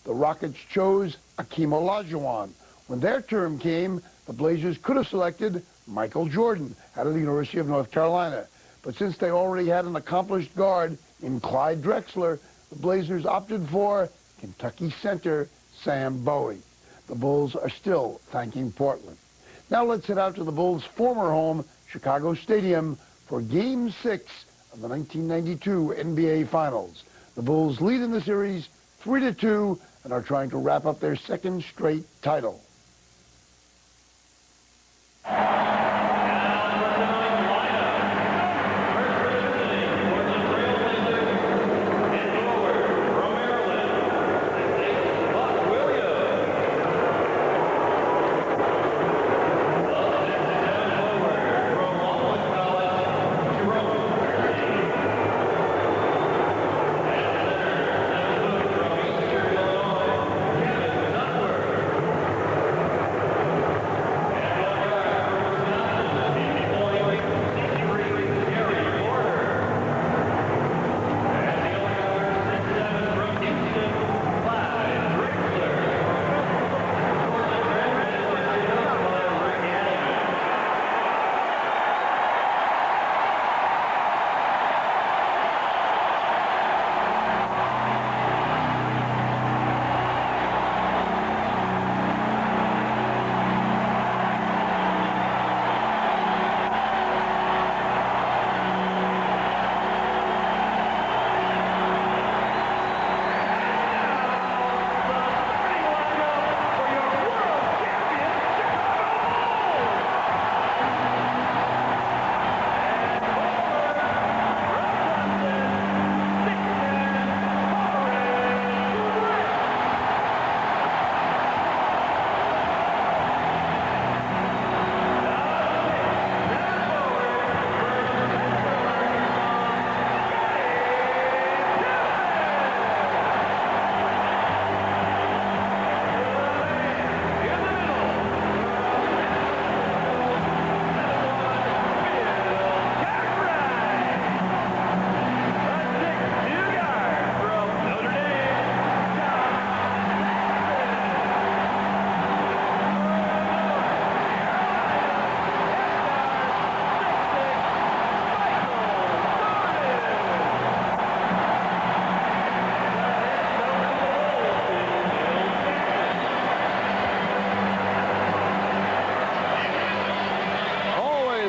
the Rockets chose Akeem Olajuwon. When their term came, the Blazers could have selected Michael Jordan out of the University of North Carolina. But since they already had an accomplished guard in Clyde Drexler, the Blazers opted for Kentucky center Sam Bowie. The Bulls are still thanking Portland. Now let's head out to the Bulls' former home, Chicago Stadium, for Game 6 of the 1992 NBA Finals. The Bulls lead in the series 3-2 and are trying to wrap up their second straight title.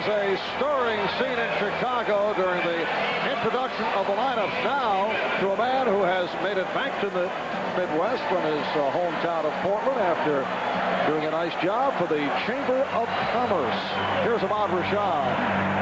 A stirring scene in Chicago during the introduction of the lineups now to a man who has made it back to the Midwest from his hometown of Portland after doing a nice job for the Chamber of Commerce. Here's Ahmad Rashad.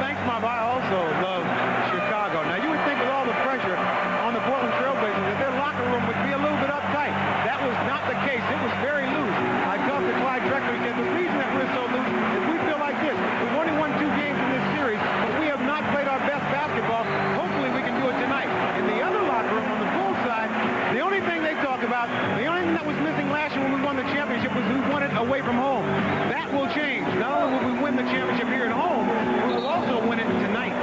Thanks, Bob. I also love Chicago. Now, you would think with all the pressure on the Portland Trailblazers that their locker room would be a little bit uptight. That was not the case. It was very loose. I talked to Clyde Drexler. He said the reason that we're so loose is we feel like this. We've only won 2 games in this series, but we have not played our best basketball. Hopefully we can do it tonight. In the other locker room on the Bulls side, the only thing they talk about, the only thing that was missing last year when we won the championship was we won it away from home. That will change. Not only will we win the championship here at home, we will also win it tonight.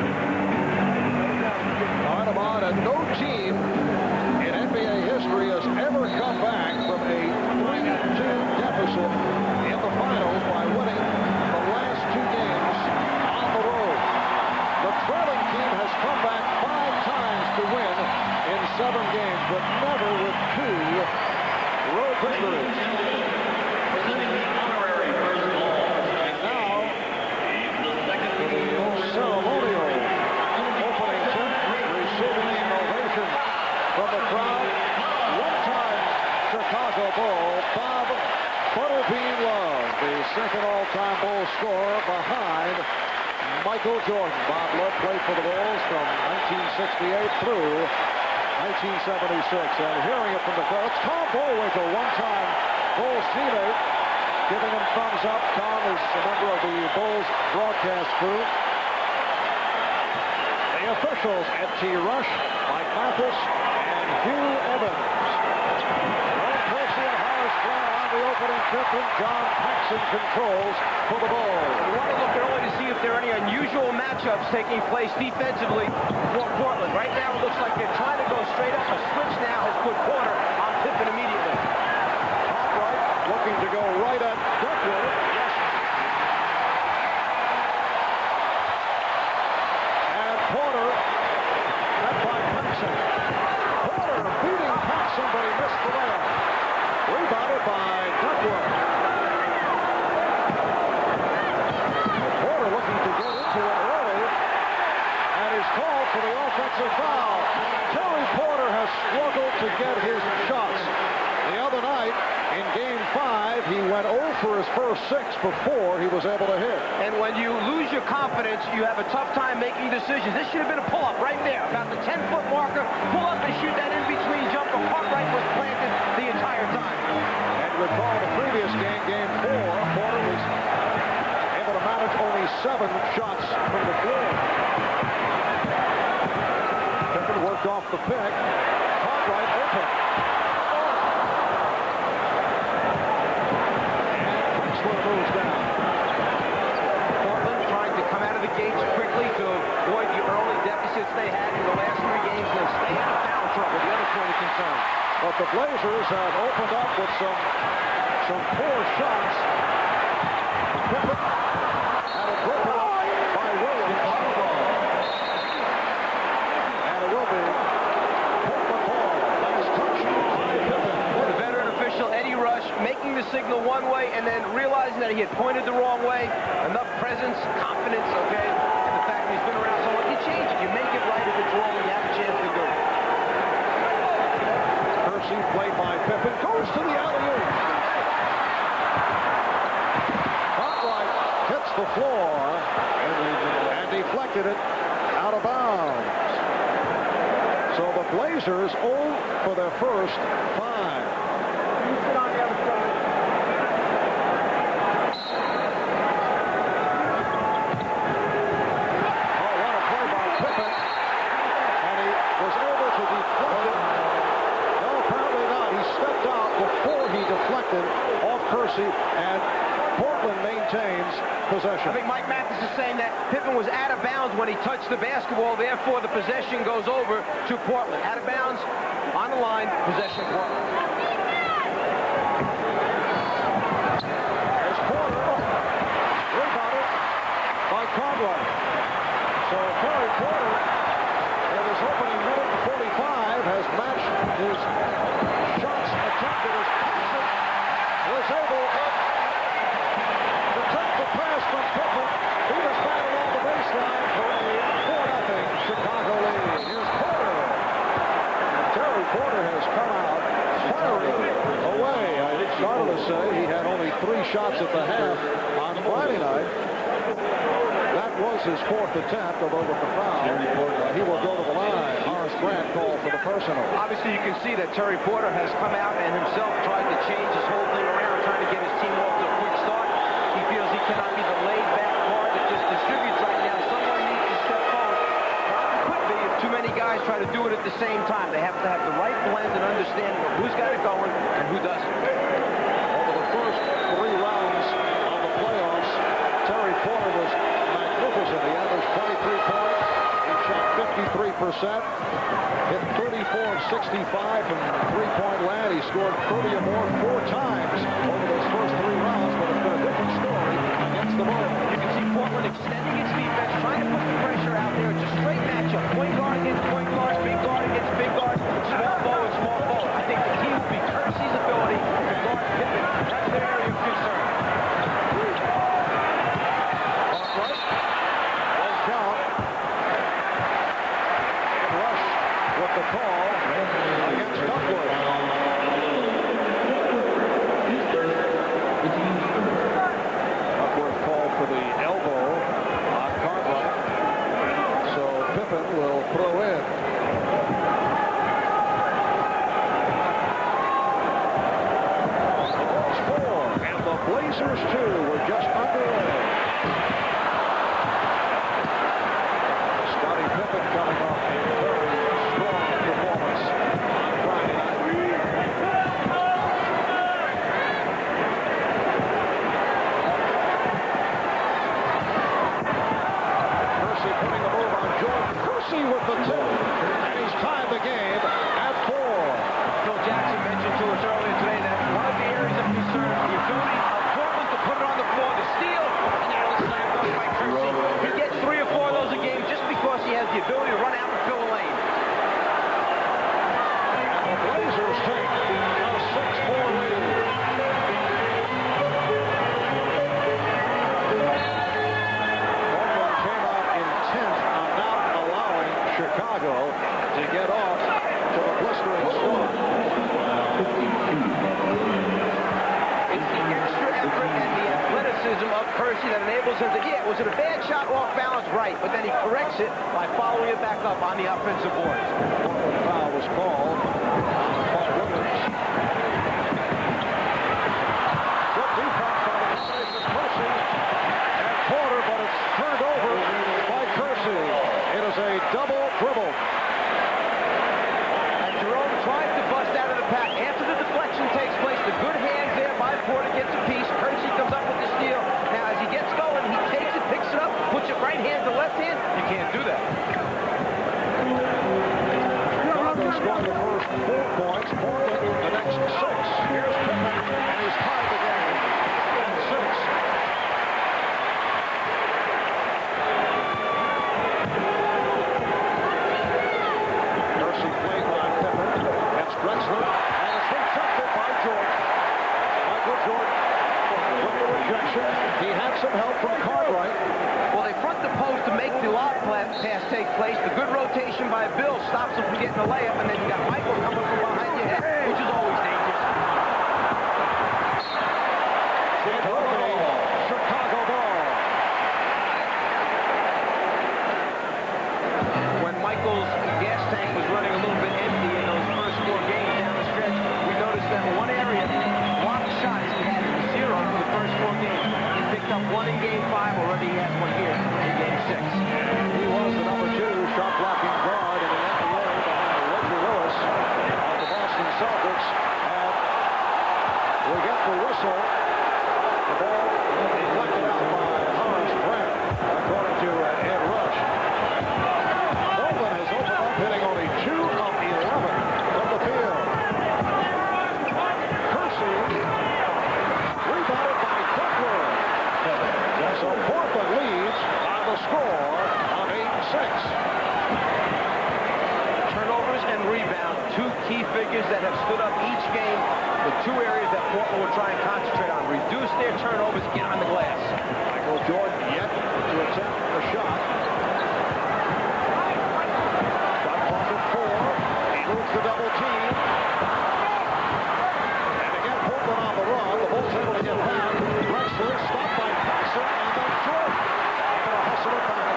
All right, Ahmad, and no team in NBA history has ever come back from a 3-2 deficit in the finals by winning the last 2 games on the road. The trailing team has come back 5 times to win in 7 games, but never with 2 road victories. And now, for the ceremonial opening tip, receiving an ovation from the crowd, one-time Chicago Bull, Bob Butterbean Love, the second all-time Bull scorer behind Michael Jordan. Bob Love played for the Bulls from 1968 through 1976. And hearing it from the crowd, it's Tom Bullwinkle, one-time Bulls teammate, giving him thumbs up. Tom is a member of the Bulls broadcast crew. The officials, Ed T. Rush, Mike Mathis, and Hugh Evans. Ron Percy and Horace Brown on the opening tip, and John Paxson controls for the Bulls. We want to look early to see if there are any unusual matchups taking place defensively for Portland. Right now, it looks like they're trying to go straight up. A switch now has put Porter on Pippen immediately. right at Duckworth. Yes. And Porter, met by Paxson. Porter beating Paxson, but he missed the layup. Rebounded by Duckworth. Porter looking to get into it early, and he's called for the offensive foul. Terry Porter has struggled to get his shots. The other night, in Game 5, he went 0 for his first 6 before he was able to hit. And when you lose your confidence, you have a tough time making decisions. This should have been a pull-up right there, about the 10-foot marker. Pull up and shoot that in-between jumper. Cartwright was planted the entire time. And recall the previous game, Game 4, Porter was able to manage only 7 shots from the floor. Pippen worked off the pick. Cartwright open. Moves down. Portland trying to come out of the gates quickly to avoid the early deficits they had in the last 3 games and stay out of foul trouble. The other point of concern. But the Blazers have opened up with some poor shots. Pippen and a broken by Williams. And it will be Portland ball. Last touch by Pippen. The veteran official, Eddie Rush, making the signal one way and then realizing that he had pointed the wrong way. Enough presence, confidence, okay? And the fact that he's been around so long, you change it. You make it right if it's wrong and you have a chance to do it. Kersey played by Pippen. Goes to the alley-oop. Cartwright hits the floor and deflected it out of bounds. So the Blazers 0 for their first 5. Off Kersey, and Portland maintains possession. I think Mike Mathis is saying that Pippen was out of bounds when he touched the basketball, therefore the possession goes over to Portland. Out of bounds, on the line, possession Portland. There's Porter, rebounded by Cartwright. So Terry Porter, in his opening minute and 45, has matched his shots attempted as Paxson was able to take the pass from Pippen. He was back along the baseline for a 4-0 Chicago lead. Here's Porter. And Terry Porter has come out firing away. I started to say he had only 3 shots at the half on Friday night. That was his 4th attempt, although with the foul, he will go to the line. Horace Grant called for the personal. Obviously, you can see that Terry Porter has come out and himself tried to change his whole thing around, trying to get his team off to a quick start. He feels he cannot be the laid-back guard that just distributes right now. Someone needs to step forward. It could be if too many guys try to do it at the same time. They have to have the right blend and understanding of who's got it going and who doesn't. Over the first 3 rounds of the playoffs, Terry Porter was magnificent. He averaged 23 points. He shot 53%. Hit 34 of 65 from 3-point land. He scored 30 or more 4 times over those first 3 rounds, but it's been a different story against the Bulls. You can see Portland extending its defense, trying to put the pressure out there. It's a straight matchup. Point guard against point guard, big guard against big guard, small forward, small forward. I think the key will be Kersey's ability to guard Pippen. That's their area of concern. Rush with the call against Duckworth. Duckworth called for the elbow on Cartwright. So Pippen will throw in. The Bulls 4 and the Blazers 2 were just underway. Scottie Pippen coming off a very strong performance on Friday night. Kersey putting the move on Jordan. Kersey with the tip, and he's tied the game at 4. Phil Jackson mentioned to us earlier today that one of the areas of concern is the ability of but then he corrects it by following it back up on the offensive boards. Foul was called on Paul Williams. Good defense by the Tigers of Kersey and Porter, but it's turned over by Kersey. It is a double dribble. And Jerome tries to bust out of the pack. After the deflection takes place, the good hands there by Porter gets a piece. Kersey comes up with the steal. Now, as he gets going, he takes it, picks it up, puts it right hand to left hand. You can't do that. Chicago scored the first 4 points. Portland the next 6. Here's Pippen, and he's tied the game at 6. Kersey played by Pippen. It's Drexler, and it's rejected by Jordan. Michael Jordan with the rejection. He had some help from Cartwright. Well, they front the post to make the lob pass take place. The good rotation by Bill stops him from getting the layup, and then you got Michael coming from behind your head, which is always dangerous. Chicago ball. When Michael's gas tank was running a little bit empty in those first 4 games down the stretch, we noticed that in one area, blocked shots he had 0 for the first 4 games. He picked up 1 in Game 5, already he has 1 here in Game 6. He was the number 2 shot blocking guard in the NBA behind Reggie Lewis of the Boston Celtics. And we get the whistle. The ball deflected out by Horace Grant, according to Ed Rush. Portland has opened up, hitting only 2 of 11 from the field. Kersey rebounded by Butler. So Portland leads by the score of 8-6. Turnovers and rebounds, 2 key figures that have stood up each game. The 2 areas that Portland will try and concentrate on. Reduce their turnovers, get on the glass. Michael Jordan yet to attempt a shot. Shot clock at 4. He moves the double team. And again, Portland on the run. The Bulls able to get back. Drexler stopped by Paxson, and then Jordan able to hustle it back.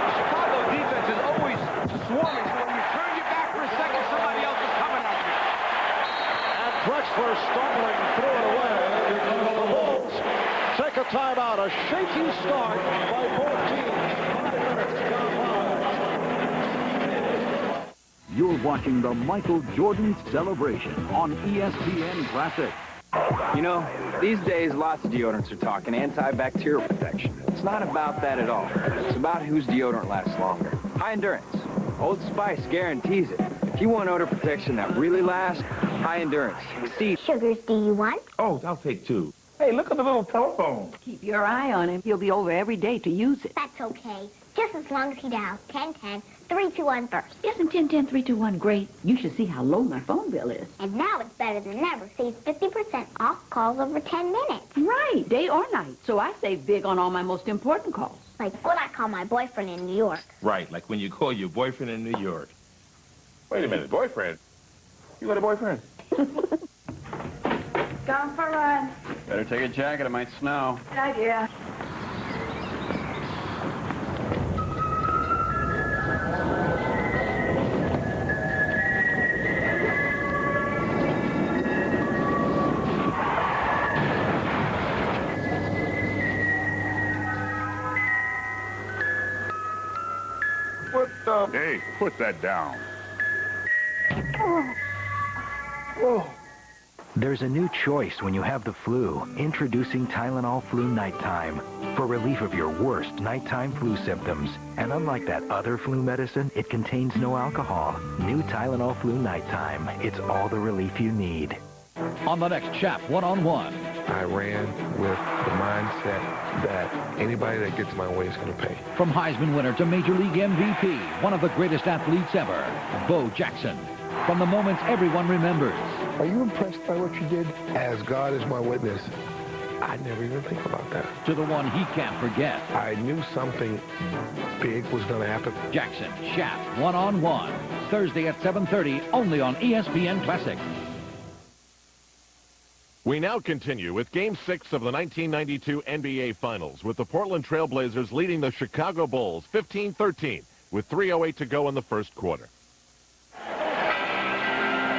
The Chicago defense is always swarming, so when you turn your back for a second, somebody else is coming at you. And Drexler stumbling threw it away because the Bulls take a timeout. A shaky start by both teams. 5 minutes gone by. You're watching the Michael Jordan celebration on ESPN Classic. You know, these days lots of deodorants are talking antibacterial protection. It's not about that at all. It's about whose deodorant lasts longer. High endurance. Old Spice guarantees it. If you want odor protection that really lasts, High endurance. See. Sugars, do you want? Oh, I'll take 2. Hey, look at the little telephone. Keep your eye on him. He'll be over every day to use it. That's okay. Just as long as he dials 10-10-321 first. Isn't 10-10-321 great? You should see how low my phone bill is. And now it's better than ever. Save 50% off calls over 10 minutes. Right, day or night. So I save big on all my most important calls. Like when I call my boyfriend in New York. Right, like when you call your boyfriend in New York. Wait a minute, boyfriend? You got a boyfriend? Gone for a run. Better take a jacket, it might snow. Good idea. What the? Hey, put that down. There's a new choice when you have the flu. Introducing Tylenol Flu Nighttime for relief of your worst nighttime flu symptoms. And unlike that other flu medicine, it contains no alcohol. New Tylenol Flu Nighttime. It's all the relief you need. On the next Chap One-on-One. I ran with the mindset that anybody that gets my way is going to pay. From Heisman winner to Major League MVP, one of the greatest athletes ever, Bo Jackson. From the moments everyone remembers. Are you impressed by what you did? As God is my witness, I never even think about that. To the one he can't forget. I knew something big was going to happen. Jackson, Chap One-on-One. Thursday at 7:30, only on ESPN Classic. We now continue with Game 6 of the 1992 NBA Finals, with the Portland Trail Blazers leading the Chicago Bulls 15-13 with 3:08 to go in the first quarter.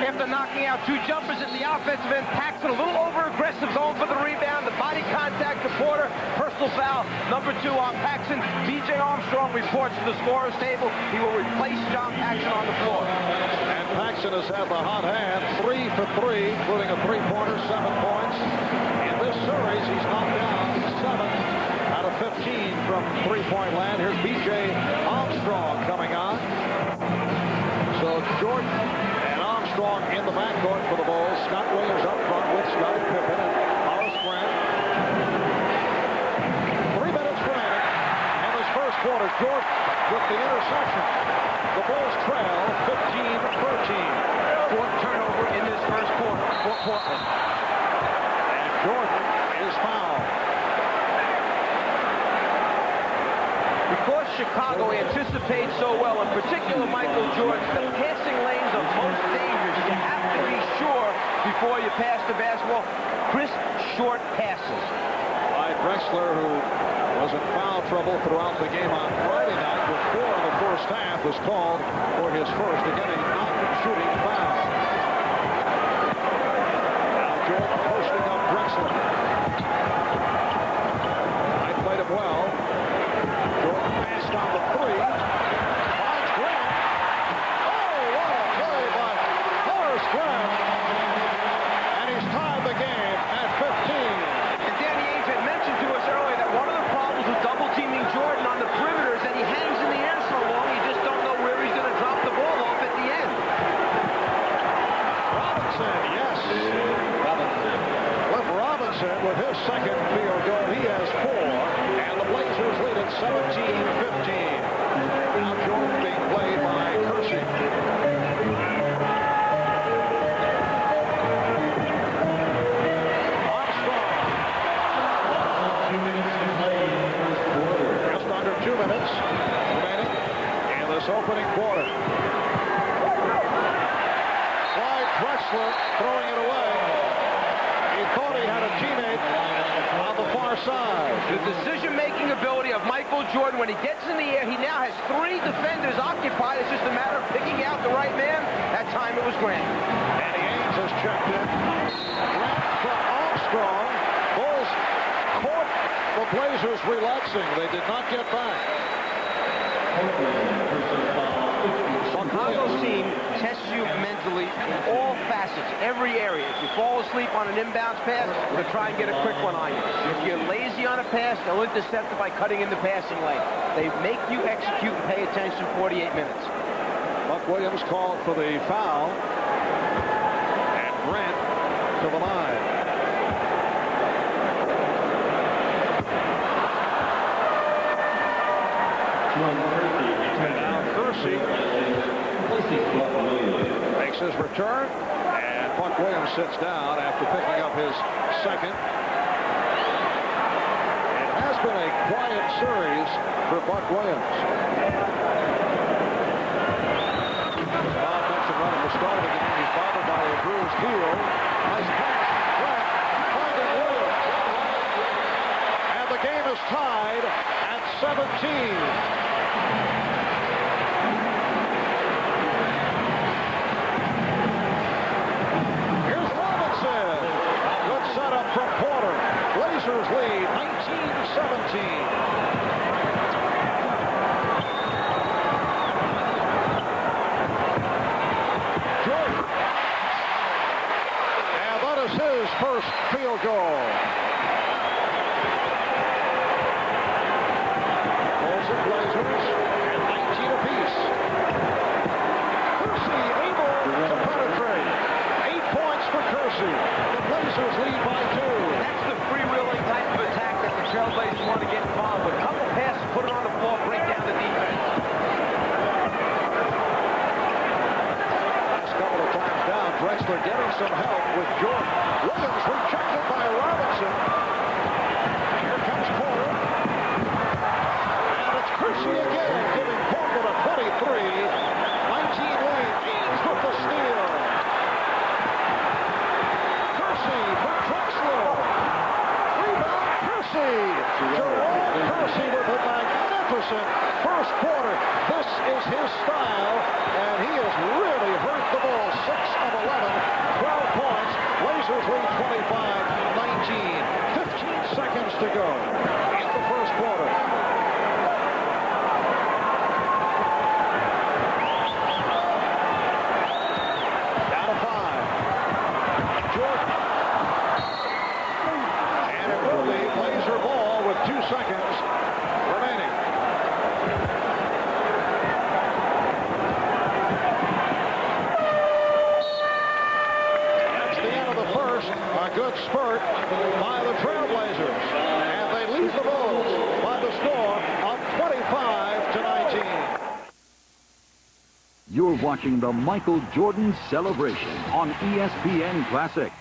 After knocking out two jumpers in the offensive end, Paxson a little over-aggressive going for the rebound. The body contact to Porter. Personal foul, number 2 on Paxson. B.J. Armstrong reports to the scorer's table. He will replace John Paxson on the floor. And Paxson has had the hot hand, 3 for 3, including a three-pointer, 7 points. In this series, he's knocked down 7 out of 15 from three-point land. Here's B.J. Armstrong coming on. So Jordan and Armstrong in the backcourt for the Bulls. Scott Williams up front with Scottie Pippen and Horace Grant. 3 minutes remaining in this first quarter. Jordan with the interception. The Bulls trail 15-13. Fourth turnover in this first quarter for Portland. And Jordan is fouled. Because Chicago anticipates so well, in particular Michael Jordan, the passing lanes are most dangerous. You have to be sure before you pass the basketball. Crisp, short passes. Drexler, who was in foul trouble throughout the game on Friday night with 4 in the first half, was called for his first, again, a non-shooting foul. Now Jordan posting up Drexler. I played him well. Jordan passed on the 3. Finds Grant. Oh, what a play by Horace Grant. And he's tied the game at 15. To us earlier that one of the problems with double-teaming Jordan on the perimeter is that he hangs in the air so long you just don't know where he's going to drop the ball off at the end. Robinson, yes. Cliff Robinson with his second field goal. He has 4, and the Blazers lead at 17-15. Now Jordan being played by Kersey. Opening quarter. Clyde Drexler throwing it away. He thought he had a teammate on the far side. The decision-making ability of Michael Jordan, when he gets in the air, he now has 3 defenders occupied. It's just a matter of picking out the right man. That time it was Grant. Danny Ainge has checked in. Grant from Armstrong. Bulls caught the Blazers relaxing. They did not get back. Chicago's team tests you mentally in all facets, every area. If you fall asleep on an inbounds pass, they'll try and get a quick one on you. If you're lazy on a pass, they'll intercept it by cutting in the passing lane. They make you execute and pay attention 48 minutes. Buck Williams called for the foul. And Grant to the line. And now Kersey makes his return, and Buck Williams sits down after picking up his second. It has been a quiet series for Buck Williams. Bob mentioned right at the start of the game, he's bothered by a bruised heel. Nice pass, Grant finding Williams. And the game is tied at 17. Setup from Porter. Blazers lead 19-17. Jordan. And that is his first field goal. Bulls and Blazers and 19 apiece. Kersey able to penetrate. 8 points for Kersey. Blazers lead by 2. That's the freewheeling type of attack that the Trailblazers want to get involved with. A couple passes, put it on the floor, break down the defense. Last couple of times down, Drexler getting some help with Jordan. Williams rejected by Robinson. Here comes Porter. And it's Kersey again, giving Portland a 23. 19 lead. Ainge with the steal. For Anderson, first quarter. This is his style, and he has really hurt the Bulls. 6 of 11, 12 points. Blazers lead 25-19. 15 seconds to go in the first quarter. Down to 5. Jordan. And it will be Blazer ball with 2 seconds remaining. That's the end of the first. A good spurt by the Trailblazers. And they lead the Bulls by the score of 25-19. You're watching the Michael Jordan Celebration on ESPN Classic.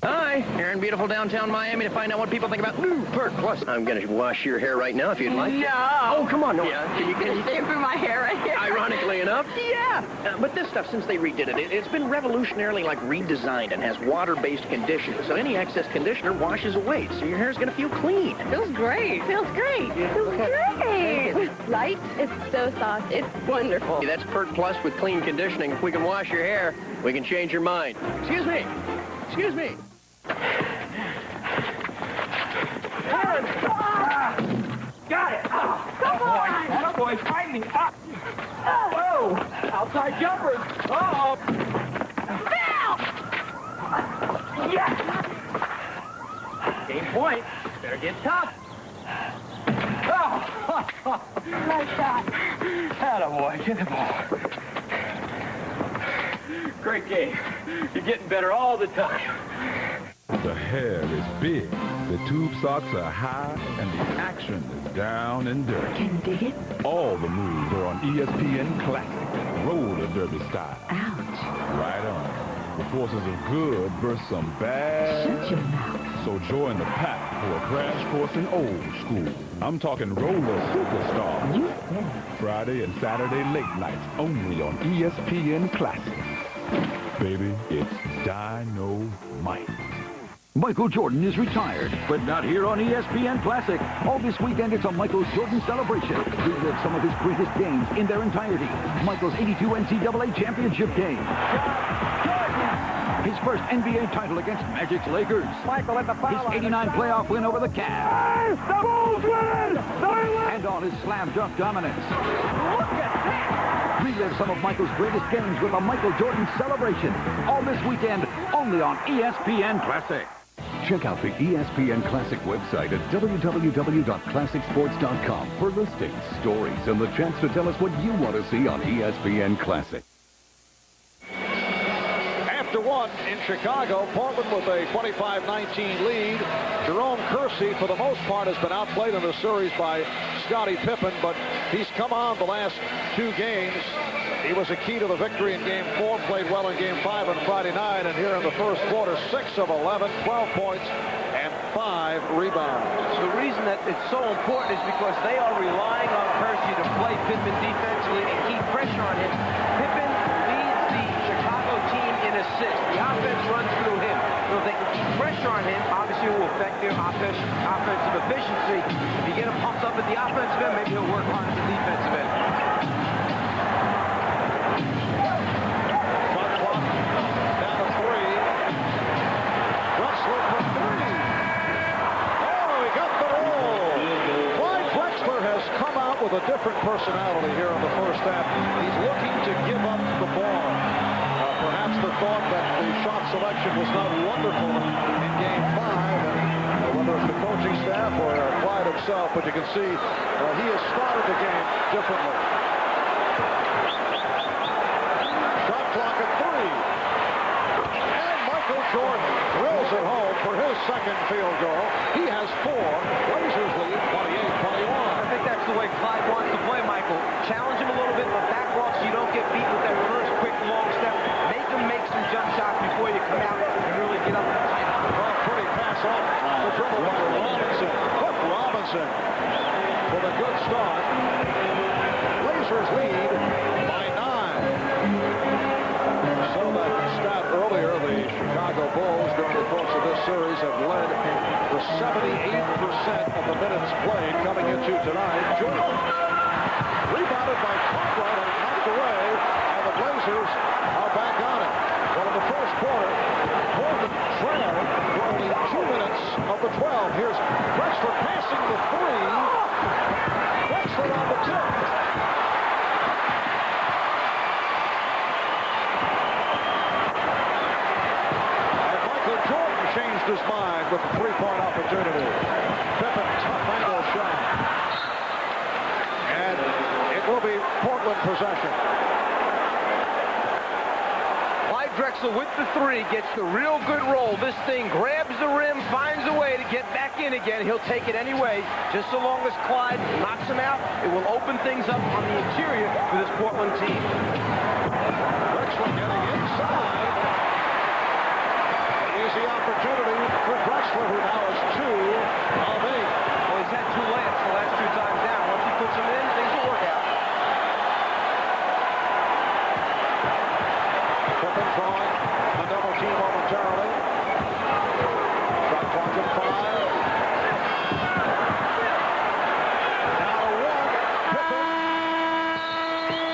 Hi, here in beautiful downtown Miami to find out what people think about new Perk Plus. I'm going to wash your hair right now if you'd like. No. Oh, come on. No. Yeah. Can you shampoo my hair right here? Ironically enough, yeah. But this stuff, since they redid it, it's been revolutionarily redesigned and has water-based conditioner. So any excess conditioner washes away. So your hair's going to feel clean. Feels great. Feels great. Feels great. Light. It's so soft. It's wonderful. That's Perk Plus with clean conditioning. If we can wash your hair, we can change your mind. Excuse me. Excuse me. Got it. Come on. That boy, find me. Whoa. Outside jumpers. Uh-oh. Phil! Yes. Game point. Better get tough. Oh. Nice shot. Attaboy. Get the ball. Great game. You're getting better all the time. The hair is big, the tube socks are high, and the action is down and dirty. Can you dig it? All the moves are on ESPN Classic, roller derby style. Ouch. Right on. The forces of good versus some bad. Shut your mouth. So join the pack for a crash course in old school. I'm talking roller superstar. You said it. Friday and Saturday late nights only on ESPN Classic. Baby, it's Dynamite. Michael Jordan is retired, but not here on ESPN Classic. All this weekend, it's a Michael Jordan celebration. Relive some of his greatest games in their entirety. Michael's 82 NCAA championship game. His first NBA title against Magic's Lakers. Michael at the foul line. His 89 playoff win over the Cavs. The Bulls win! And all his slam dunk dominance. Look at that! Relive some of Michael's greatest games with a Michael Jordan celebration. All this weekend, only on ESPN Classic. Check out the ESPN Classic website at www.classicsports.com for listings, stories, and the chance to tell us what you want to see on ESPN Classic. After one in Chicago, Portland with a 25-19 lead. Jerome Kersey, for the most part, has been outplayed in the series by Scottie Pippen, but he's come on the last 2 games. He was a key to the victory in Game 4, played well in Game 5 on Friday night, and here in the first quarter, 6 of 11, 12 points, and 5 rebounds. The reason that it's so important is because they are relying on Kersey to play Pippen defensively and keep pressure on him. Pippen leads the Chicago team in assists. The offense runs through him. So if they can keep pressure on him, obviously it will affect their offensive efficiency. If you get him pumped up at the offensive end, maybe he'll work hard at the defensive end. With a different personality here in the first half. He's looking to give up the ball. Perhaps the thought that the shot selection was not wonderful in Game 5, and whether it's the coaching staff or Clyde himself, but you can see he has started the game differently. Shot clock at 3. And Michael Jordan drills it home for his second field goal. He has 4. Blazers lead 28-21. I think that's the way Clyde wants to play, Michael. Challenge him a little bit, but back off so you don't get beat with that reverse quick long step. Make him make some jump shots before you come out and really get up and tight. Oh, pretty pass off the dribble by Robinson. Hook Robinson with a good start. Blazers lead by 9. So that stat earlier, the Chicago Bulls during the course of this series have led for 78% of the minutes played coming into tonight. Jordan Rebounded by Cartwright and knocked away, and the Blazers are back on it. Well, in the first quarter, Portland trailed for only 2 minutes of the 12. Here's Drexler passing the three. Drexler on the tip. And Michael Jordan changed his mind with the three-point opportunity. Pippen, tough angle shot. And it will be Portland possession. Drexler with the three gets the real good roll. This thing grabs the rim, finds a way to get back in again. He'll take it anyway. Just so long as Clyde knocks him out, it will open things up on the interior for this Portland team. Drexler getting inside. Easy opportunity for Drexler, who now is 2 of 8. Well, he's had 2 layups the last 2 times down. Once he puts them in, things will work out. Pippen drawing the double team momentarily. Shot clock at 5. Now to 1. Pippen.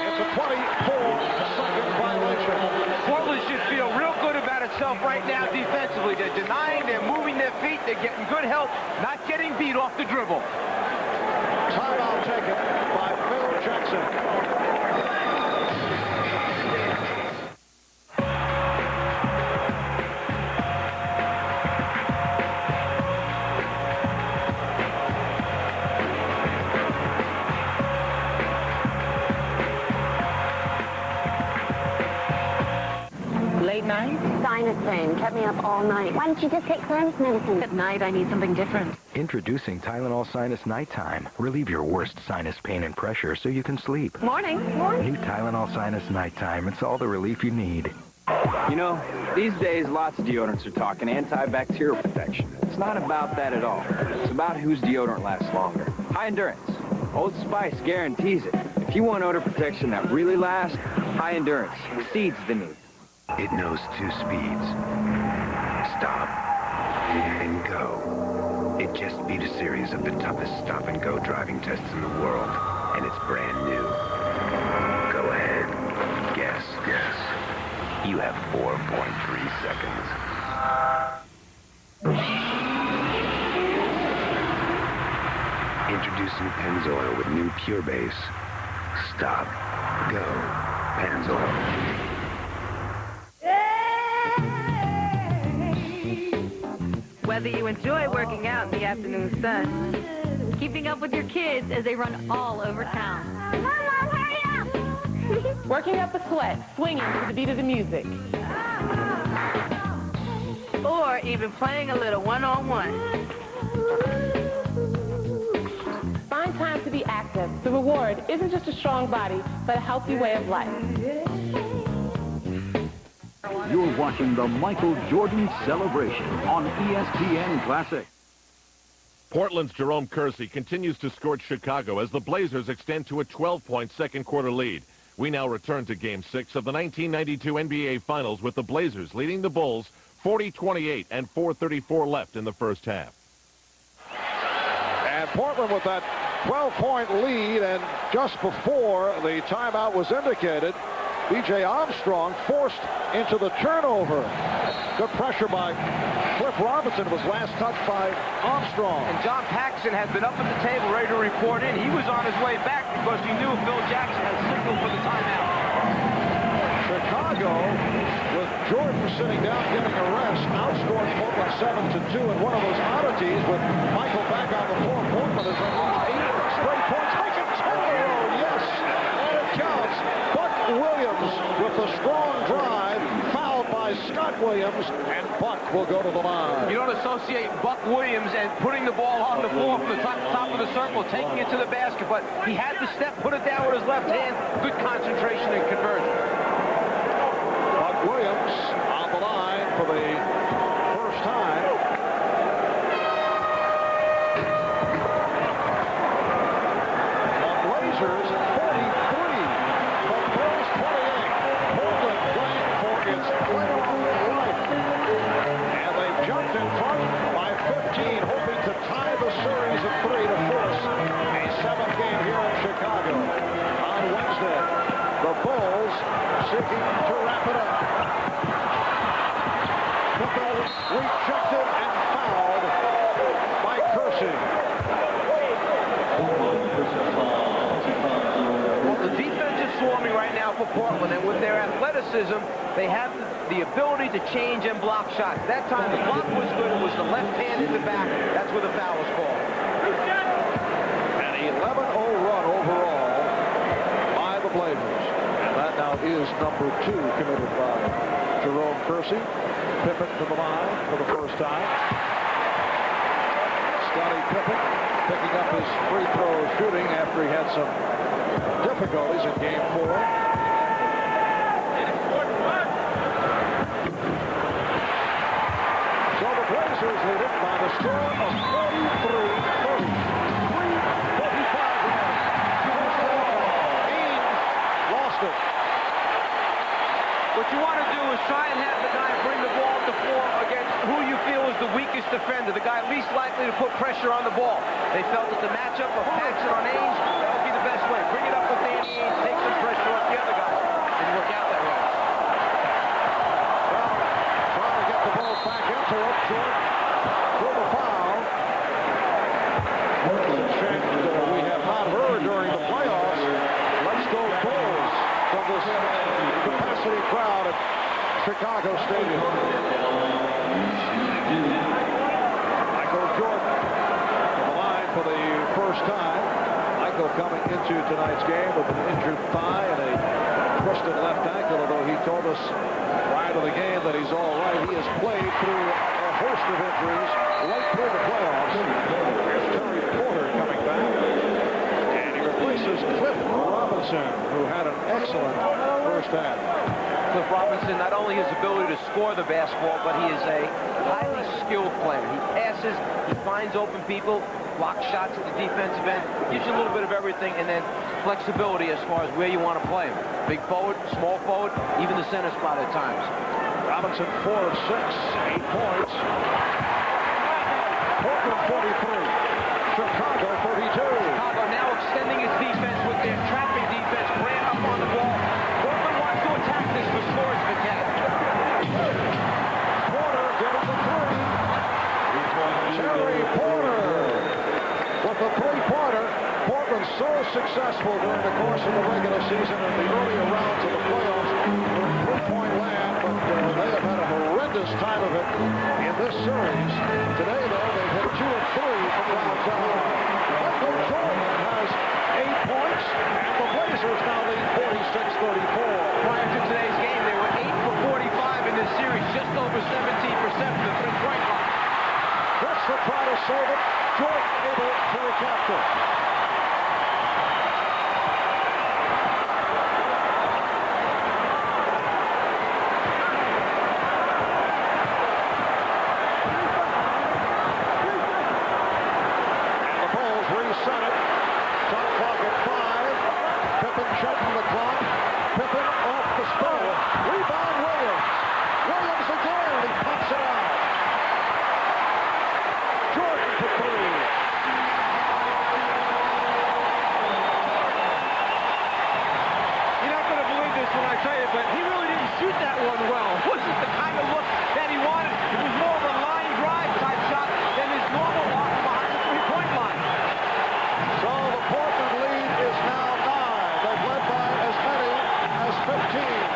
It's a 24-second violation. Portland should feel real good about itself right now defensively. They're denying, they're moving their feet, they're getting good help, not getting beat off the dribble. Timeout taken by Phil Jackson. Late night? Sinus pain kept me up all night. Why don't you just take sinus medicine? At night, I need something different. Introducing Tylenol Sinus Nighttime. Relieve your worst sinus pain and pressure so you can sleep. Morning. New Tylenol Sinus Nighttime. It's all the relief you need. You know, these days, lots of deodorants are talking antibacterial protection. It's not about that at all. It's about whose deodorant lasts longer. High endurance. Old Spice guarantees it. If you want odor protection that really lasts, high endurance exceeds the need. It knows 2 speeds. Stop and go. It just beat a series of the toughest stop-and-go driving tests in the world, and it's brand new. Go ahead. Guess. You have 4.3 seconds. Introducing Pennzoil with new Pure Base. Stop. Go. Pennzoil. Whether you enjoy working out in the afternoon sun, keeping up with your kids as they run all over town. Mom, hurry up! Working up a sweat, swinging to the beat of the music. Or even playing a little one-on-one. Find time to be active. The reward isn't just a strong body, but a healthy way of life. You're watching the Michael Jordan celebration on ESPN Classic. Portland's Jerome Kersey continues to scorch Chicago as the Blazers extend to a 12-point second quarter lead. We now return to Game 6 of the 1992 NBA Finals with the Blazers leading the Bulls 40-28 and 4:34 left in the first half. And Portland with that 12-point lead, and just before the timeout was indicated, B.J. Armstrong forced into the turnover. Good pressure by Cliff Robinson, was last touched by Armstrong. And John Paxson has been up at the table ready to report in. He was on his way back because he knew Phil Jackson had signaled for the timeout. Chicago, with Jordan sitting down getting a rest, outscored Portland 7-2 in one of those oddities with Michael back on the floor. Portland has unleashed 8 straight points. They can 10 in a row, yes, and it counts. Buck Williams with a strong drive, fouled by Scott Williams, and Buck will go to the line. You don't associate Buck Williams and putting the ball on the floor from the top of the circle, taking it to the basket, but he had the step, put it down with his left hand, good concentration and conversion. Buck Williams on the line for the first time. The Blazers 43, the Bulls 28. Portland playing for its playoff life. And they jumped in front by 15, hoping to tie the series at 3 to force a 7th game here in Chicago. ejected and fouled by Kersey. Well, the defense is swarming right now for Portland, and with their athleticism, they have the ability to change and block shots. That time the block was good. It was the left hand in the back. That's where the foul was called. An 11-0 run overall by the Blazers. And that now is number 2 committed by Jerome Kersey. Pippen to the line for the first time. Scottie Pippen picking up his free throw shooting after he had some difficulties in Game 4. So the Blazers lead it by the score of 43-30. 3:45 left. Haynes lost it. What you want to do is try and have the guy bring the ball to the floor against who you feel is the weakest defender, the guy least likely to put pressure on the ball. They felt that the matchup of Paxson on Ainge, that would be the best way. Bring it up with Danny Ainge, take some pressure off the other guy. Didn't work out that way. Well, trying to get the ball back into it. Short for the foul. We have not heard during the playoffs. Let's go Bulls from this capacity crowd at Chicago Stadium. Michael Jordan on the line for the first time. Michael coming into tonight's game with an injured thigh and a twisted left ankle, although he told us prior to the game that he's all right. He has played through a host of injuries right through the playoffs. Here's Terry Porter coming back. And he replaces Cliff Robinson, who had an excellent first half. Cliff Robinson, not only his ability to score the basketball, but he is a highly skilled player. He passes, he finds open people, blocks shots at the defensive end, gives you a little bit of everything, and then flexibility as far as where you want to play him. Big forward, small forward, even the center spot at times. Robinson 4 of 6, 8 points. Portland 43, Chicago 32. Chicago now extending its defense with their trapping defense, playing up on the ball. Portland wants to attack this for scores if it can. Porter getting the 3. Terry Porter with the 3-pointer. Portland so successful during the course of the regular season and the earlier rounds of the playoffs in 3-point land, but they have had a horrendous time of it in this series. Today, though, they've hit 2 of 3 from downtown. Michael Jordan has 8 points, and the Blazers now lead 46-34. Prior to today's game, they were 8 for 45 in this series, just over 17% from the three-point line. Drexler trying to save it. Jordan able to recapture. Checking the clock. Pippen off the spot. Rebound Williams. Williams again. He pops it out. Jordan for 3. You're not going to believe this when I tell you, but he really didn't shoot that one well. It wasn't the kind of look that he wanted. It was more of a line drive type shot than his normal walk behind the three-point line. So the Portland lead is now 9. They've led by as many as 15.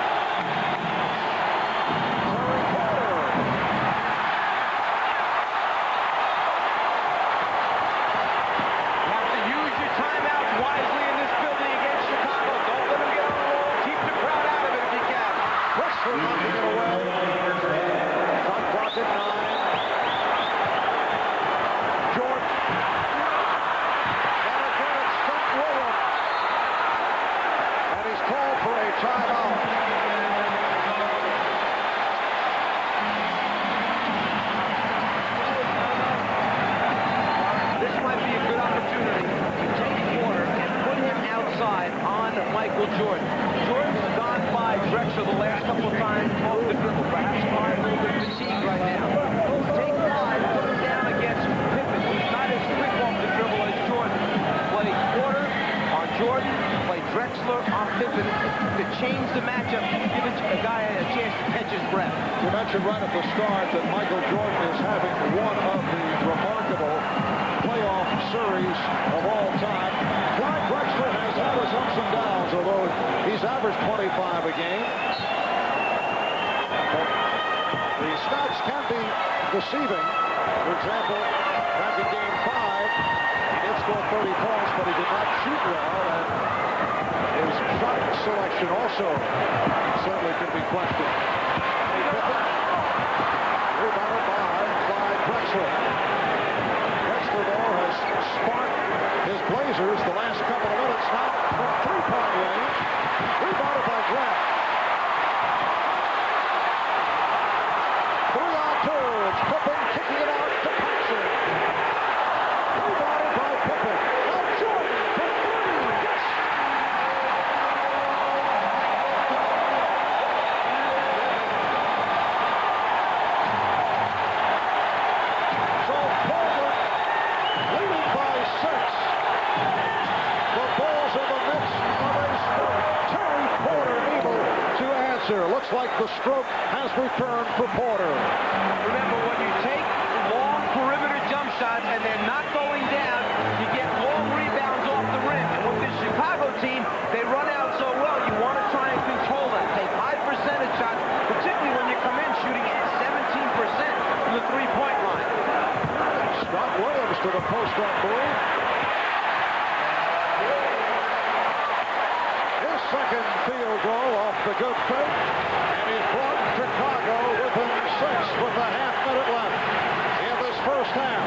Michael Jordan. Jordan's gone by Drexler the last couple of times off the dribble. Perhaps Klein a little bit fatigued right now. Take Klein, put him down against Pippen, who's not as quick off the dribble as Jordan. Play Porter on Jordan, play Drexler on Pippen to change the matchup, give a guy a chance to catch his breath. You mentioned mentioned right at the start that Michael Jordan is having one of the remarkable playoff series of all time. Clyde Drexler has had his ups and downs, although he's averaged 25 a game. But the stats can be deceiving. For example, back in Game 5, he did score 30 points, but he did not shoot well, and his shot selection also certainly can be questioned. Rebounded by Clyde Drexler. Drexler, though, has sparked his Blazers the last couple of minutes, now from three-point range. Rebounded by Grant. 3-on-2. It's Pippen kicking it out to Paxson. Rebounded by Pippen. Now Jordan for three. Yes! So Portland leading by 6. The Bulls in the midst of a stroke. Terry Porter able to answer. Looks like the stroke has returned for Porter. Remember, when you take long perimeter jump shots and they're not going down, you get long rebounds off the rim. And with this Chicago team, they run out so well, you want to try and control that. Take high percentage shots, particularly when you come in shooting at 17% from the three-point line. Scott Williams to the post-up move. His second field goal off the good fake. And he's brought Chicago within 6 with a half-minute left in this first half.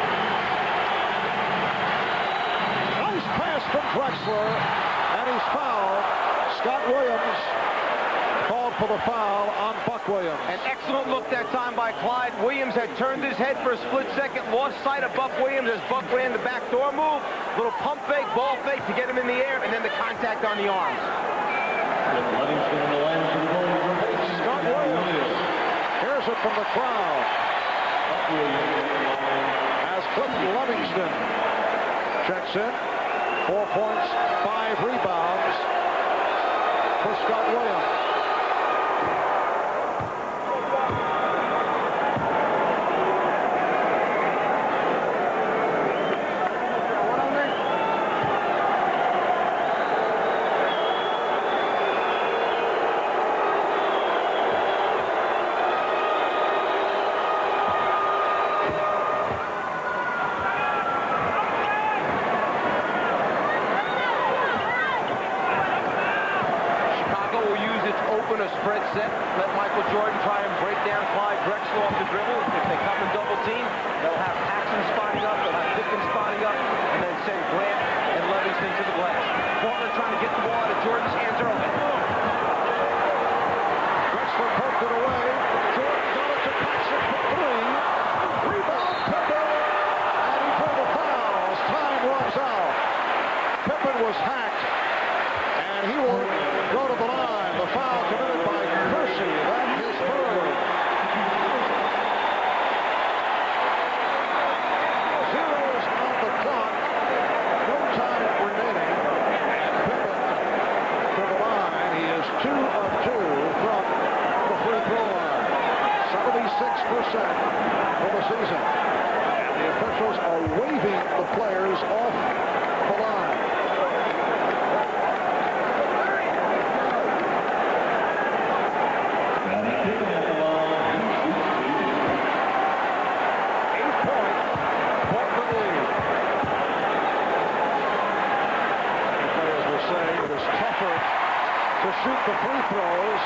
Nice pass from Drexler, and he's fouled. Scott Williams called for the foul on Buck Williams. An excellent look that time by Clyde. Williams had turned his head for a split second, lost sight of Buck Williams as Buck ran the backdoor move. Little pump fake, ball fake to get him in the air, and then the contact on the arms. Scott Williams hears it from the crowd as Clinton Livingston checks in. 4 points, 5 rebounds for Scott Williams. A spread set. Let Michael Jordan try and break down Clyde Drexler off the dribble. If they come and double team, they'll have Paxson spotting up, they'll have Pippen spotting up, and then send Grant and Livingston to the glass. Portland trying to get the ball out of Jordan's hands early. Drexler poked it away. Jordan got it to Paxson for 3. Rebound Pippen, and he drew the foul as time runs out. Pippen was hacked, and he will go to the line. The foul committed by Kersey. That is third. 0's on the clock. No time remaining. Pippen to the line. He is 2 of 2 from the free throw line. 76% for the season. And the officials are waving the players off the line. To shoot the free throws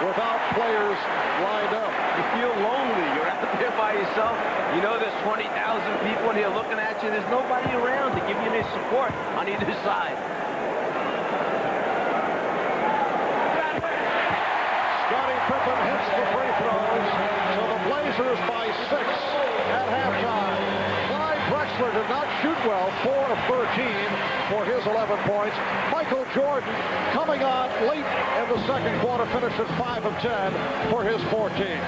without players lined up. You feel lonely. You're out there by yourself. You know there's 20,000 people in here looking at you. There's nobody around to give you any support on either side. Scottie Pippen hits the free throws. So the Blazers by 6 at halftime. Clyde Drexler did not shoot well. 4 of 13 for his 11 points. Michael Jordan coming on late in the second quarter, finished at 5 of 10 for his 14.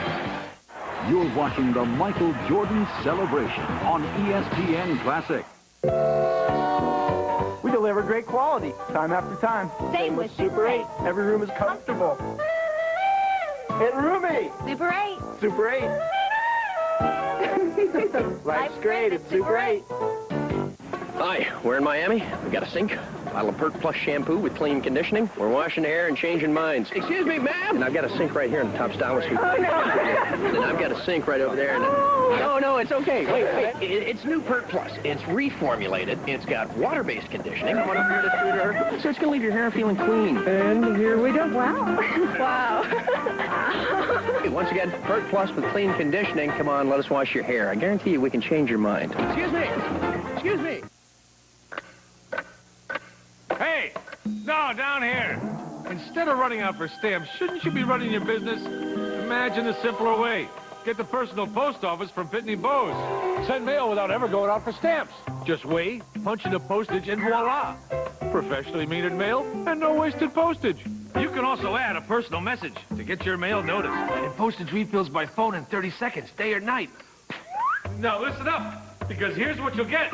You're watching the Michael Jordan celebration on ESPN Classic. We deliver great quality, time after time. Same with Super 8. Every room is comfortable. And roomy. Super 8. Super 8. Life's great. It's Super 8. Hi, we're in Miami. We got a sink, bottle of Pert Plus shampoo with clean conditioning. We're washing hair and changing minds. Excuse me, ma'am. And I've got a sink right here in the top style suite. Oh, no. And I've got a sink right over there. And no, it's okay. Wait. It's new Pert Plus. It's reformulated. It's got water-based conditioning. Come on up here to her. So it's going to leave your hair feeling clean. And here we go. Wow. Wow. Hey, once again, Pert Plus with clean conditioning. Come on, let us wash your hair. I guarantee you we can change your mind. Excuse me. Excuse me. Hey! No, down here. Instead of running out for stamps, shouldn't you be running your business? Imagine a simpler way. Get the personal post office from Pitney Bowes. Send mail without ever going out for stamps. Just weigh, punch in the postage, and voila. Professionally metered mail and no wasted postage. You can also add a personal message to get your mail noticed. And postage refills by phone in 30 seconds, day or night. Now listen up, because here's what you'll get.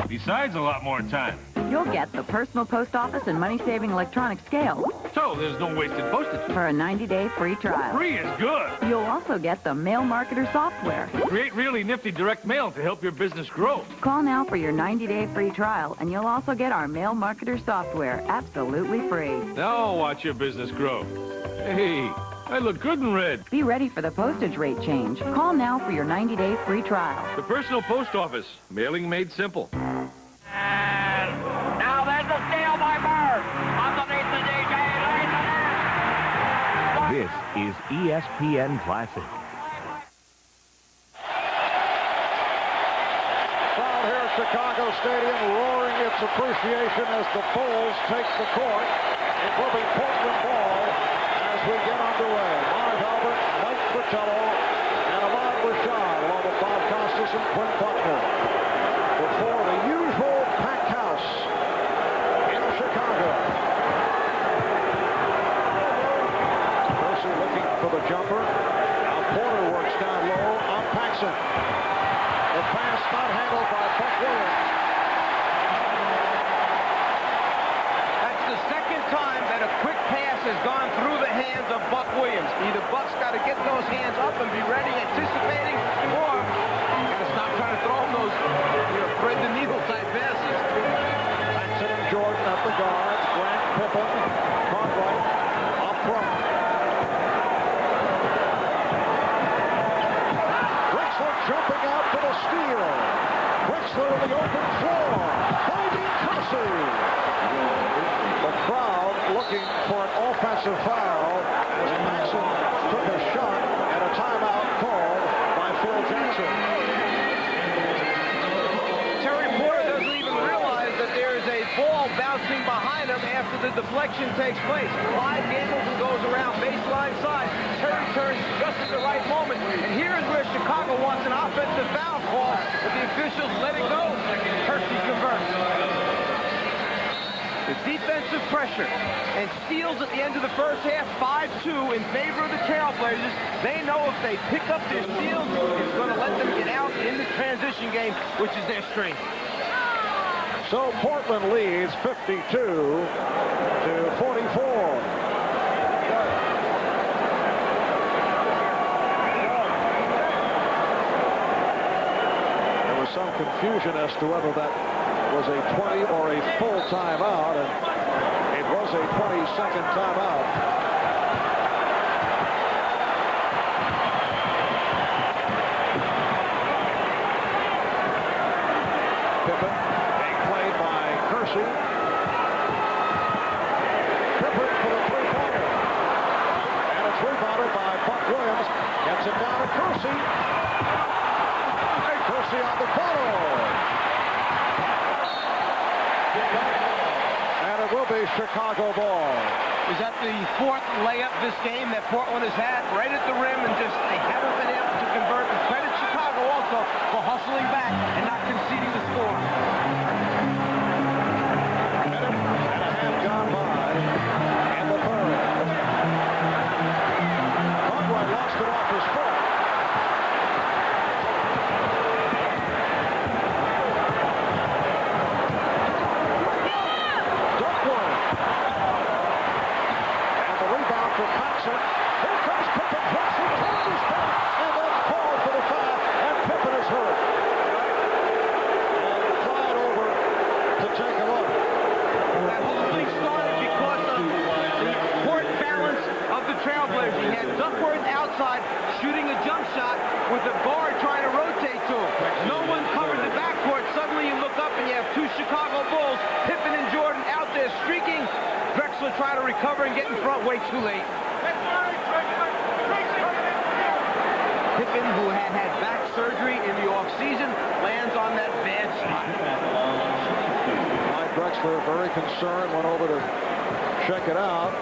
Besides a lot more time. You'll get the personal post office and money-saving electronic scale. So there's no wasted postage. For a 90-day free trial. Free is good. You'll also get the Mail Marketer software. Create really nifty direct mail to help your business grow. Call now for your 90-day free trial, and you'll also get our Mail Marketer software absolutely free. Now watch your business grow. Hey, I look good in red. Be ready for the postage rate change. Call now for your 90-day free trial. The personal post office. Mailing made simple. Now there's a steal by Bird. Underneath the DJ. This is ESPN Classic. Crowd here at Chicago Stadium roaring its appreciation as the Bulls take the court. It will be Portland ball as we get underway. Marv Albert, Mike Fratello, and Ahmad Rashad, along with Bob Costas and Quinn Buckner. Before the usual packed house in Chicago. Percy looking for the jumper. Now Porter works down low on Paxson. The pass not handled by Buck Williams. That's the second time that a quick pass has gone through the hands of Buck Williams. Either Buck's got to get those hands up and be ready, anticipating, or got to stop trying to throw those, thread the needle type passes. Paxson and Jordan at the guards. Grant, Pippen, Cartwright up front. Drexler jumping out for the steal. Drexler in the open floor. Finding Kelsey. The crowd looking for an offensive foul as Paxson took a shot at a timeout called by Phil Jackson. Terry Porter doesn't even realize that there is a ball bouncing behind him after the deflection takes place. Clyde Gambleton goes around baseline side. Terry turns just at the right moment. And here is where Chicago wants an offensive foul call, but the officials let it go. Percy converts. The defensive pressure and steals at the end of the first half, 5-2 in favor of the Trailblazers. They know if they pick up their steals, it's going to let them get out in the transition game, which is their strength. So Portland leads 52 to 44. There was some confusion as to whether that was a 20 or a full timeout, and it was a 20-second timeout. Pippen being played by Kersey. Pippen for the three-pointer. And it's rebounded by Buck Williams. Gets it down to Kersey. And Kersey on the follow. And it will be Chicago ball. Is that the fourth layup this game that Portland has had right at the rim, and just they haven't been able to convert. And credit Chicago also for hustling back and not conceding the score. And a half gone by in the third. Conroy lost it off his foot. And the rebound for Paxson. Here comes Pippen, drops it, turns his back, and recover and get in front way too late. Pippen, who had back surgery in the offseason, lands on that bad shot. Clyde Drexler, very concerned, went over to check it out.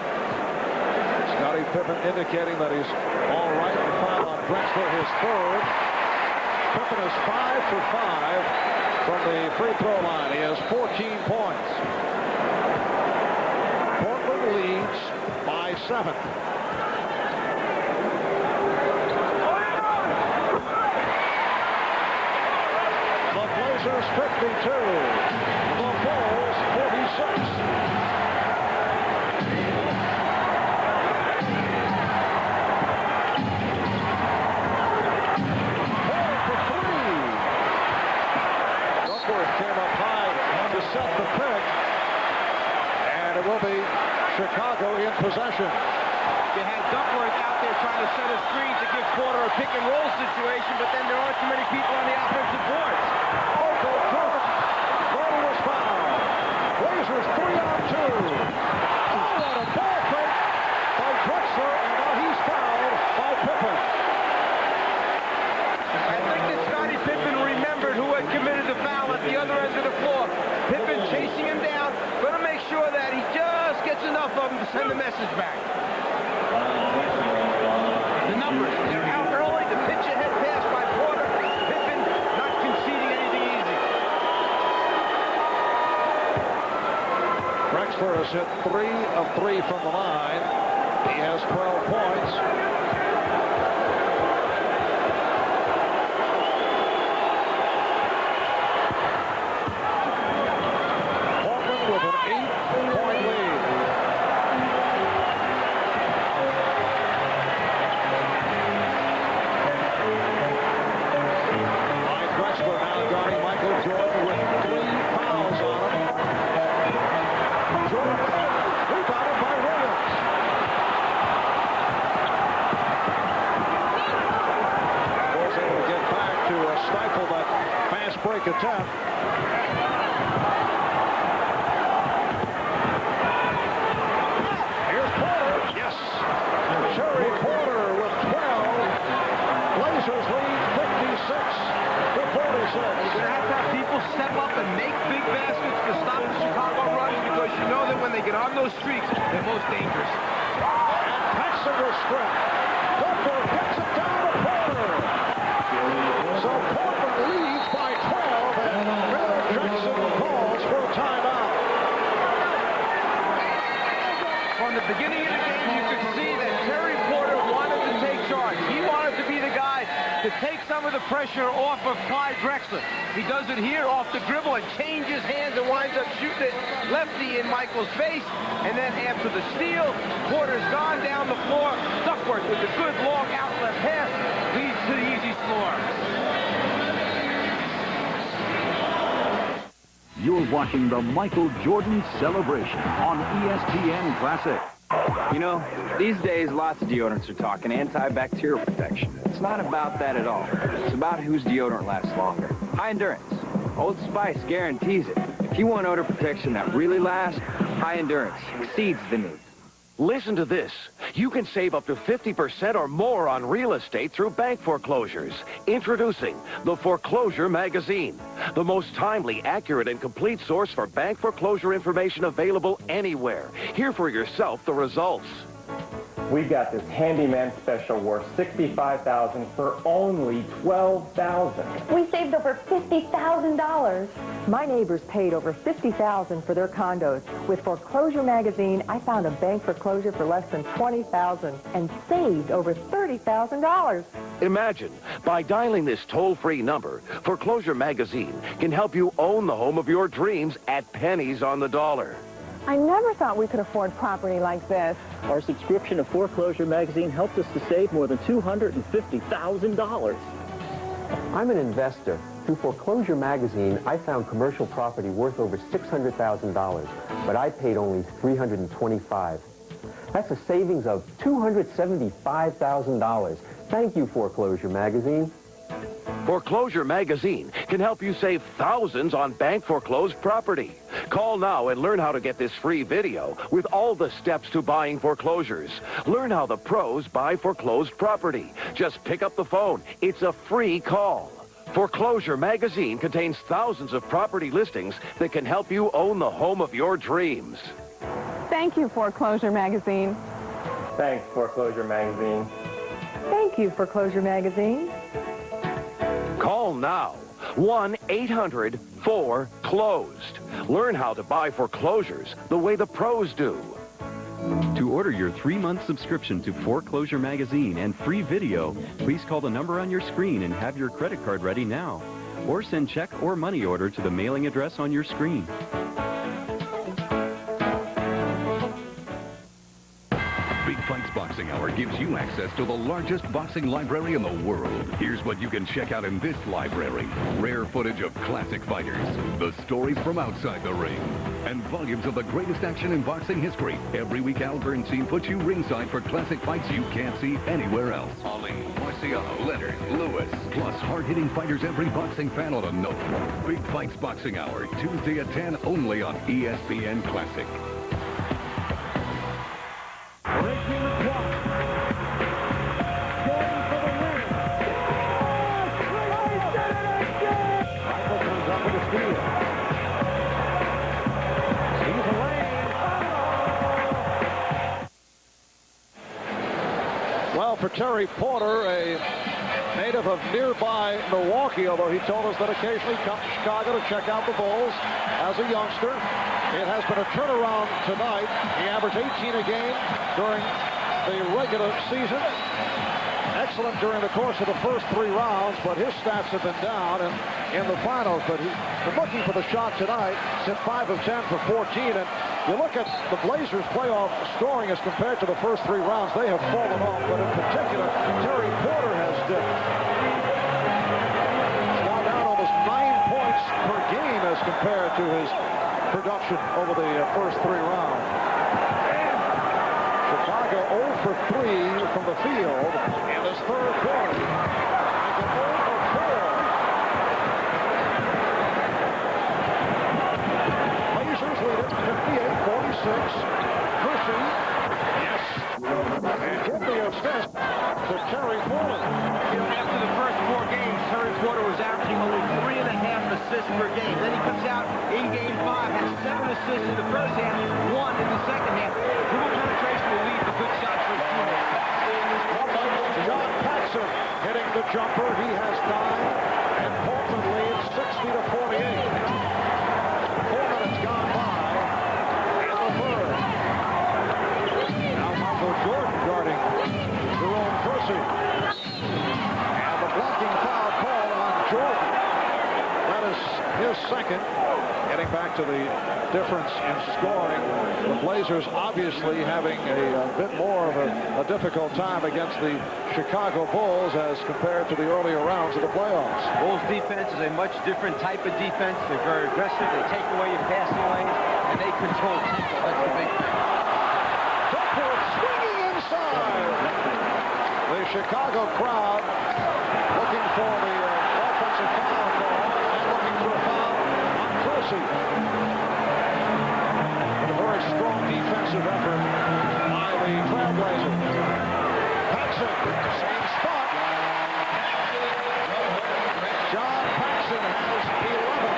Scottie Pippen indicating that he's all right. The foul on Drexler, his third. Pippen is 5 for 5 from the free throw line. He has 14 points. Portland leads by 7. The Blazers 52. The Bulls 46. Set the pick, and it will be Chicago in possession. You had Duckworth out there trying to set a screen to give Porter a pick and roll situation, but then there aren't too many people on the offensive boards. Michael Jordan, Jordan was fouled. Blazers 3 on 2. Oh, what a ball fake by Drexler, and now he's fouled by Pippen. I think that Scottie Pippen remembered who had committed the foul at the other end of the floor. Pippen chasing him down, going to make sure that he just gets enough of him to send the message back. The numbers, they're out early. The pitch ahead pass by Porter. Pippen not conceding anything easy. Drexler has hit 3 of 3 from the line. He has 12 points. With an 8-point lead. Clyde Drexler now guarding Michael Jordan with 3 fouls on him. Jordan rebounded by Williams. Was able to get back to stifle that fast break attempt. Terry Porter with 12. Blazers lead 56 to 46. You're going to have people step up and make big baskets to stop the Chicago runs, because you know that when they get on those streaks, they're most dangerous. And Paxson will strip. Booker gets it down to Porter. So Portland leads by 12, and Miller Jackson calls for a timeout. From the beginning of the game, you could see that Terry Porter wanted to take charge. He wanted to be the guy to take some of the pressure off of Clyde Drexler. He does it here off the dribble and changes hands and winds up shooting it lefty in Michael's face. And then after the steal, Porter's gone down the floor. Duckworth with a good long outlet pass leads to the easy score. You're watching the Michael Jordan celebration on ESPN Classic. You know, these days, lots of deodorants are talking antibacterial protection. It's not about that at all. It's about whose deodorant lasts longer. High endurance. Old Spice guarantees it. If you want odor protection that really lasts, high endurance exceeds the need. Listen to this. You can save up to 50% or more on real estate through bank foreclosures. Introducing the Foreclosure Magazine, the most timely, accurate, and complete source for bank foreclosure information available anywhere. Hear for yourself the results. We've got this handyman special worth $65,000 for only $12,000. We saved over $50,000. My neighbors paid over $50,000 for their condos. With Foreclosure Magazine, I found a bank foreclosure for less than $20,000 and saved over $30,000. Imagine, by dialing this toll-free number, Foreclosure Magazine can help you own the home of your dreams at pennies on the dollar. I never thought we could afford property like this. Our subscription to Foreclosure Magazine helped us to save more than $250,000. I'm an investor. Through Foreclosure Magazine, I found commercial property worth over $600,000, but I paid only $325,000. That's a savings of $275,000. Thank you, Foreclosure Magazine. Foreclosure Magazine can help you save thousands on bank foreclosed property. Call now and learn how to get this free video with all the steps to buying foreclosures. Learn how the pros buy foreclosed property. Just pick up the phone. It's a free call. Foreclosure Magazine contains thousands of property listings that can help you own the home of your dreams. Thank you, Foreclosure Magazine. Thanks, Foreclosure Magazine. Thank you, Foreclosure Magazine. Call now. 1-800-4CLOSED. Learn how to buy foreclosures the way the pros do. To order your 3-month subscription to Foreclosure Magazine and free video, please call the number on your screen and have your credit card ready now. Or send check or money order to the mailing address on your screen. Big Fights Boxing Hour gives you access to the largest boxing library in the world. Here's what you can check out in this library. Rare footage of classic fighters, the stories from outside the ring, and volumes of the greatest action in boxing history. Every week, Al Bernstein puts you ringside for classic fights you can't see anywhere else. Ali, Marciano, Leonard, Lewis, plus hard-hitting fighters every boxing fan ought to know. Big Fights Boxing Hour, Tuesday at 10, only on ESPN Classic. Breaking the clock. Jordan for the win. Michael comes up with a steal. Sees a lane. Well, for Terry Porter, a native of nearby Milwaukee, although he told us that occasionally he comes to Chicago to check out the Bulls as a youngster. It has been a turnaround tonight. He averaged 18 a game during the regular season. Excellent during the course of the first 3 rounds, but his stats have been down in the finals. But he's been looking for the shot tonight. He's hit 5 of 10 for 14. And you look at the Blazers' playoff scoring as compared to the first 3 rounds, they have fallen off. But in particular, Terry Porter has dipped. He's now down almost 9 points per game as compared to his production over the first 3 rounds. Chicago 0 for 3 from the field in this third quarter. They go 0 for 4. Blazers lead it 58-46. Kersey, yes, and hit the assist to Terry Porter. After the first 4 games, Terry Porter was averaging only 3.5 assists per game. Then he comes out in Game 5, has 7 assists in the first half, 1 in the second half. Dribble penetration will lead to good shots for his teammates. John Paxson hitting the jumper. He has 9, and Portland leads 60-48. 4 minutes gone by in the third. Now Michael Jordan guarding Jerome Kersey. And the blocking foul called on Jordan. That is his second. Getting back to the difference in scoring, the Blazers obviously having a bit more of a difficult time against the Chicago Bulls as compared to the earlier rounds of the playoffs. Bulls defense is a much different type of defense. They're very aggressive. They take away your passing lanes, and they control tempo. That's the big thing. Duckworth swinging inside. The Chicago crowd looking for the offensive foul call and looking for a foul on Kersey. A very strong defensive effort by the Trailblazers. Paxson, same spot. John Paxson has 11.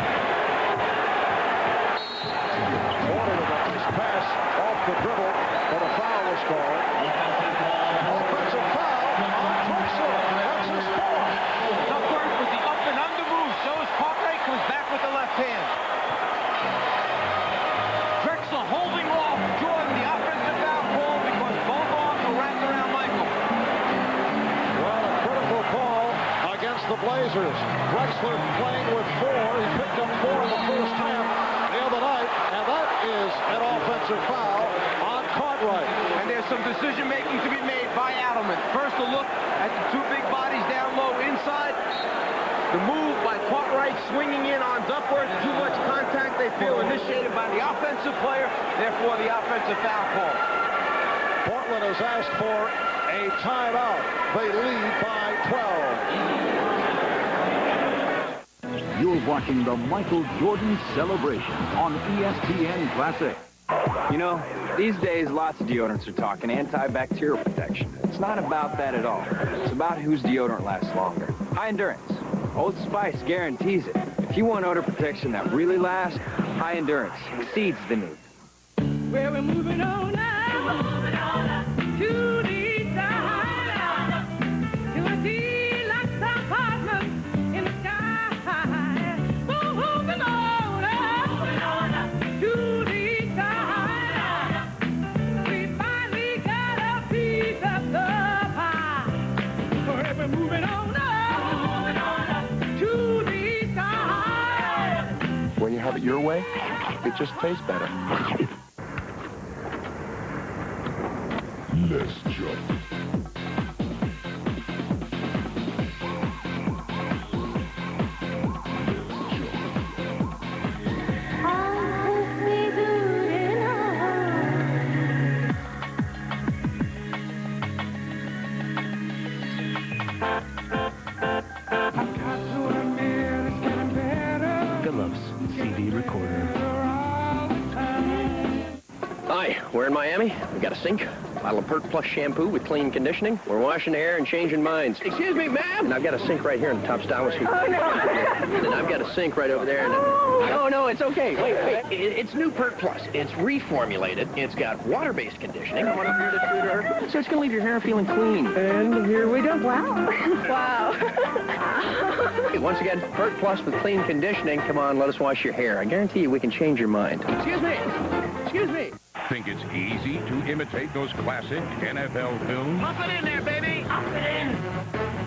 Porter with a nice pass off the dribble, but a foul was called. Offensive foul on Drexler. That's his 4th. Duckworth with the up and under move. Shows Cartwright, comes back with the left hand. Drexler holding off Jordan, the offensive foul call because both arms are wrapped around Michael. Well, a critical call against the Blazers. Drexler playing with 4. He picked up 4 in the first half the other night, and that is an offensive foul on Cartwright. And there's some decision-making to be made by Adelman. First, a look at the 2 big bodies down low inside. The move by Cartwright swinging in on Duckworth. Too much contact, they feel, initiated by the offensive player. Therefore, the offensive foul call. Portland has asked for a timeout. They lead by 12. You're watching the Michael Jordan celebration on ESPN Classic. You know, these days, lots of deodorants are talking antibacterial protection. It's not about that at all. It's about whose deodorant lasts longer. High endurance. Old Spice guarantees it. If you want odor protection that really lasts, high endurance exceeds the need. Well, we're moving on now to the side, to a deluxe apartment in the sky. Moving on to the side. We finally got a piece of the pie. We're moving on to the side. When you have it your way, it just tastes better. Let's jump. Phillips CD recorder. Hi, we're in Miami. We got a sink, bottle of Pert Plus shampoo with clean conditioning. We're washing hair and changing minds. Excuse me, ma'am. And I've got a sink right here in the top stylus. Oh, no. And I've got a sink right over there. And no, it's okay. Wait. It's new Pert Plus. It's reformulated. It's got water-based conditioning. So it's going to leave your hair feeling clean. And here we go. Wow. Wow. Hey, once again, Pert Plus with clean conditioning. Come on, let us wash your hair. I guarantee you we can change your mind. Excuse me. Excuse me. Think it's easy to imitate those classic NFL films? Pump it in there, baby. Pump it in.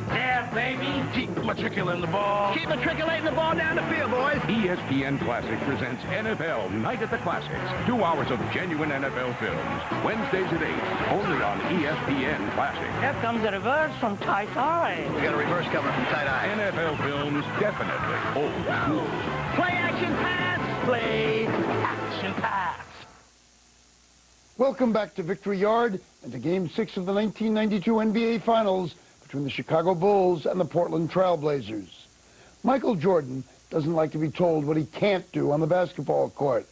There, baby. Keep matriculating the ball. Keep matriculating the ball down the field, boys. ESPN Classic presents NFL Night at the Classics. 2 hours of genuine NFL films. Wednesdays at 8. Only on ESPN Classic. Here comes a reverse from tight eye. We got a reverse coming from tight eye. NFL films, definitely old school. Play action pass. Play action pass. Welcome back to Victory Yard and to Game 6 of the 1992 NBA Finals between the Chicago Bulls and the Portland Trail Blazers. Michael Jordan doesn't like to be told what he can't do on the basketball court.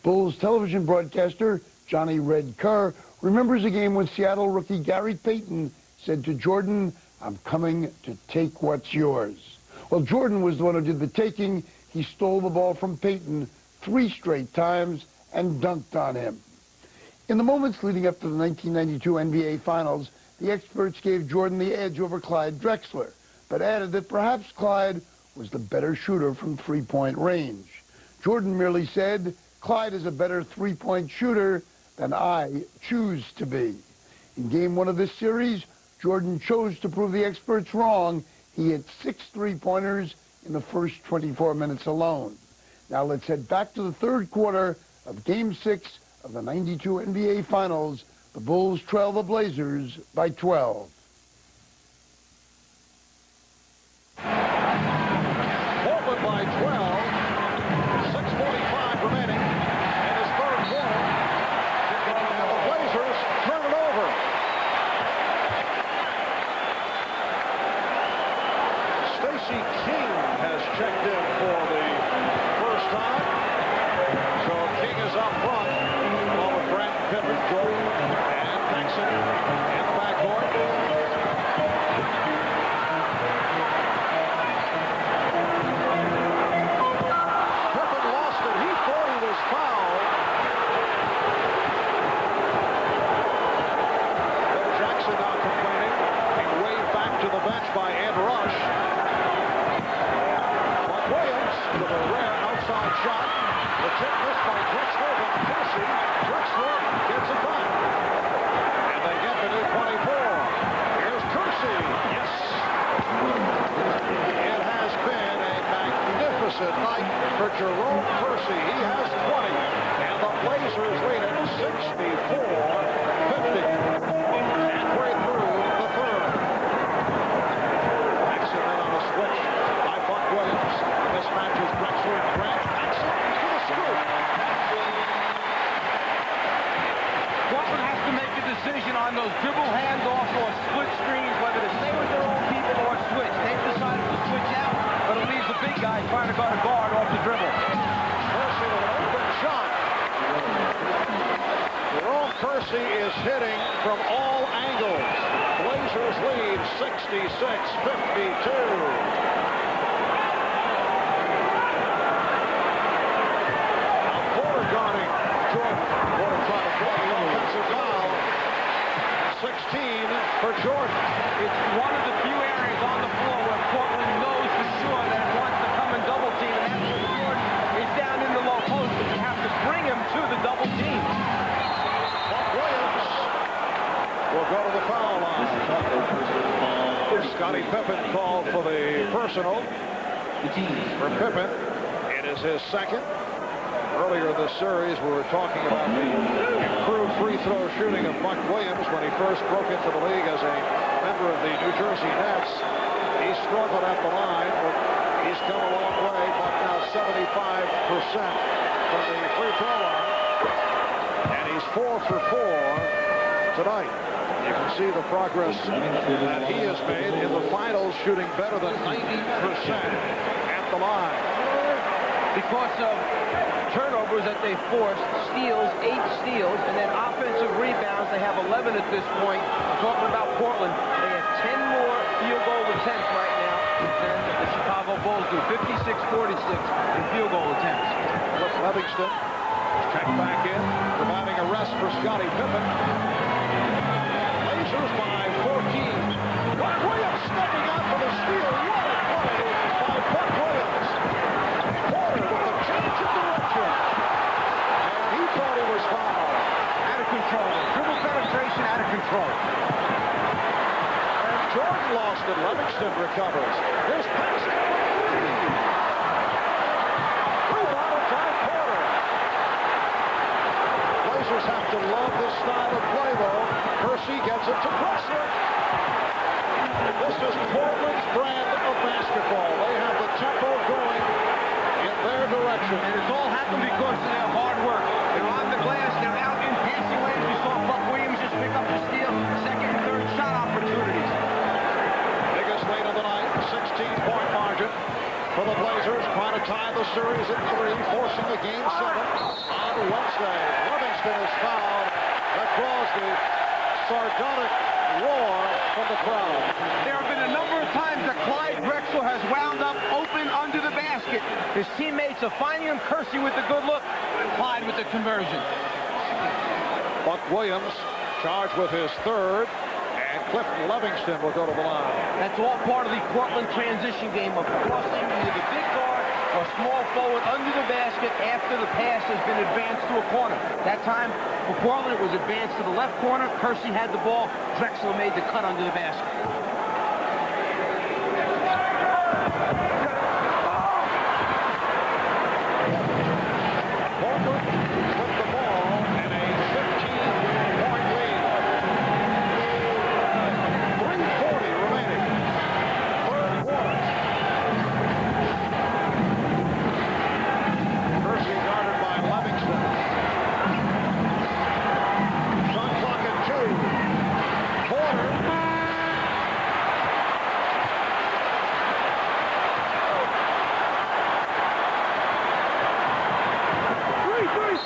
Bulls television broadcaster Johnny Red Kerr remembers a game when Seattle rookie Gary Payton said to Jordan, "I'm coming to take what's yours." Well, Jordan was the one who did the taking. He stole the ball from Payton 3 straight times and dunked on him. In the moments leading up to the 1992 NBA Finals, the experts gave Jordan the edge over Clyde Drexler, but added that perhaps Clyde was the better shooter from three-point range. Jordan merely said, "Clyde is a better three-point shooter than I choose to be." In Game 1 of this series, Jordan chose to prove the experts wrong. He hit 6 three-pointers in the first 24 minutes alone. Now let's head back to the third quarter of Game 6 of the 92 NBA Finals. The Bulls trail the Blazers by 12. Portland by 12. 6:45 remaining in his third quarter. And the Blazers turn it over. Stacey King has checked in for the first time. So King is up front, along with Brent Pippen, Jordan, and Paxson in the backcourt. Pippen lost it. He thought he was fouled. Bill Jackson now complaining. He waved back to the bench by Ed Rush. But Williams with a rare outside shot. The tip missed by Drexler on Kersey. Drexler gets it back. And they get the new 24. Here's Kersey. Yes. It has been a magnificent night for Jerome Kersey. He has 20. And the Blazers lead it 64-50. Halfway through the third. Paxson in on the switch by Buck Williams. The mismatch is Drexler and Grant. Paxson to the scoop. Portland has to make a decision on those dribble handoffs or split screens, whether to stay with their own people or switch. They've decided to switch out, but it leaves the big guy trying to go Kersey is hitting from all angles. Blazers lead 66-52. Guarding Jordan. Jordan trying to play the offensive foul. 16 for Jordan. It's one of the few areas on the floor where Portland knows for sure that it wants to come and double team, and that's when Jordan is down in the low post, but you have to bring him to the double team. Buck Williams will go to the foul line. Scottie Pippen called for the personal. For Pippen, it is his second. Earlier in this series, we were talking about the improved free throw shooting of Buck Williams when he first broke into the league as a member of the New Jersey Nets. He struggled at the line, but he's come a long way. Buck now 75% from the free throw line. And he's 4 for 4 tonight. You can see the progress that he has made in the finals, shooting better than 90% at the line. Because of turnovers that they forced, steals, 8 steals, and then offensive rebounds. They have 11 at this point. I'm talking about Portland. They have 10 more field goal attempts right now than the Chicago Bulls do. 56-46 in field goal attempts. Livingston checked back in, providing a rest for Scottie Pippen. Blazers by 14. Buck Williams stepping out for the steal. What a play by Buck Williams. Porter with a change of direction. And he thought he was fouled. Out of control. Dribble penetration out of control. And Jordan lost it. Livingston recovers. Here's passing. Rebounded by Porter. Blazers have to love this style of play, though. Kersey gets it to Drexler. This is Portland's brand of basketball. They have the tempo going in their direction. And it's all happened because of their hard work. They're on the glass. They're out in passing lanes. We saw Buck Williams just pick up the steal. Second and third shot opportunities. Biggest lead of the night, 16-point margin for the Blazers. Trying to tie the series at 3, forcing the game 7 on Wednesday. Livingston is fouled. That draws the sardonic roar from the crowd. There have been a number of times that Clyde Drexler has wound up open under the basket. His teammates are finding him. Kersey with the good look, Clyde with the conversion. Buck Williams charged with his third, and Clifton Livingston will go to the line. That's all part of the Portland transition game of crossing either the big guard or small forward under the basket after the pass has been advanced to a corner. That time for Portland, it was advanced to the left corner. Kersey had the ball. Drexler made the cut under the basket. Portland took the ball and a 15-point lead. 3:40 remaining. Third quarter. Kersey guarded by Livingston. Shot clock at 2. Porter.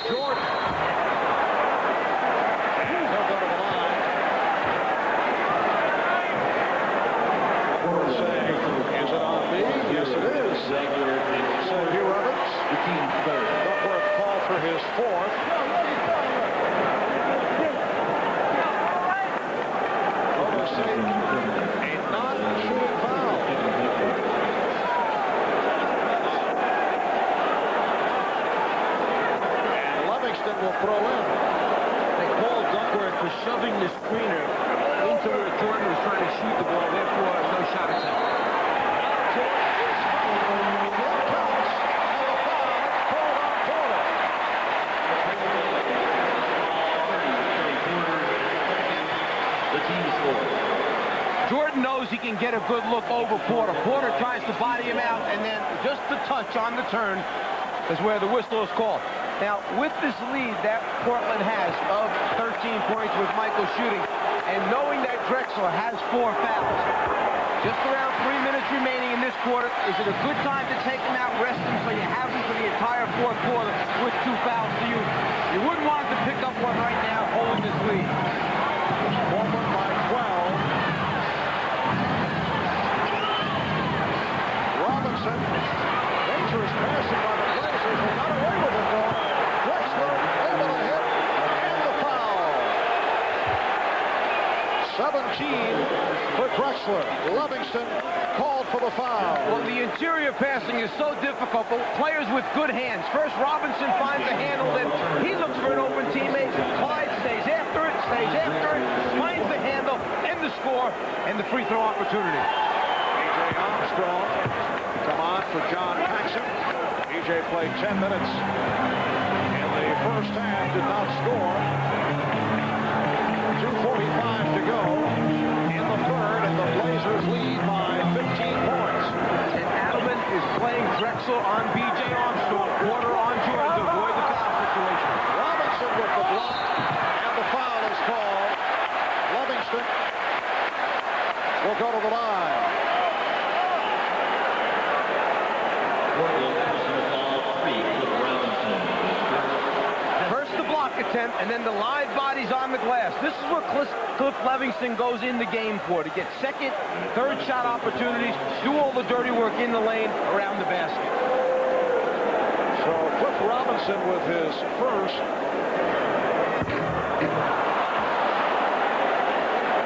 Jordan. He'll go to the line. Porter saying, is it on me? Yes, it is. So Hugh Evans. Duckworth called for his 4th. Voters say a non-shooting foul. Livingston will throw in. They called Duckworth for shoving the screener into where Jordan was trying to shoot the ball. Therefore, no shot attempt. Jordan knows he can get a good look over Porter. Porter tries to body him out, and then just the touch on the turn is where the whistle is called. Now, with this lead that Portland has of 13 points with Michael shooting, and knowing that Drexler has 4 fouls, just around 3 minutes remaining in this quarter, is it a good time to take him out, rest him, so you have him for the entire 4th quarter with 2 fouls to use? You wouldn't want him to pick up one right now, holding this lead. Drexler. Livingston called for the foul. Well, the interior passing is so difficult, but players with good hands. First, Robinson finds a handle, then he looks for an open teammate. Clyde stays after it, finds the handle, and the score, and the free throw opportunity. B.J. Armstrong come on for John Paxson. B.J. played 10 minutes in the first half, did not score. 2:45 to go in the third, and the Blazers lead by 15 points. And Adelman is playing Drexler on B.J. Armstrong, Porter on Jordan to avoid the foul situation. Robinson with the block, and the foul is called. Livingston will go to the line. First the block attempt, and then the live bodies on the glass. This is what Cliff Livingston goes in the game for, to get second, third shot opportunities, do all the dirty work in the lane around the basket. So Cliff Robinson with his first.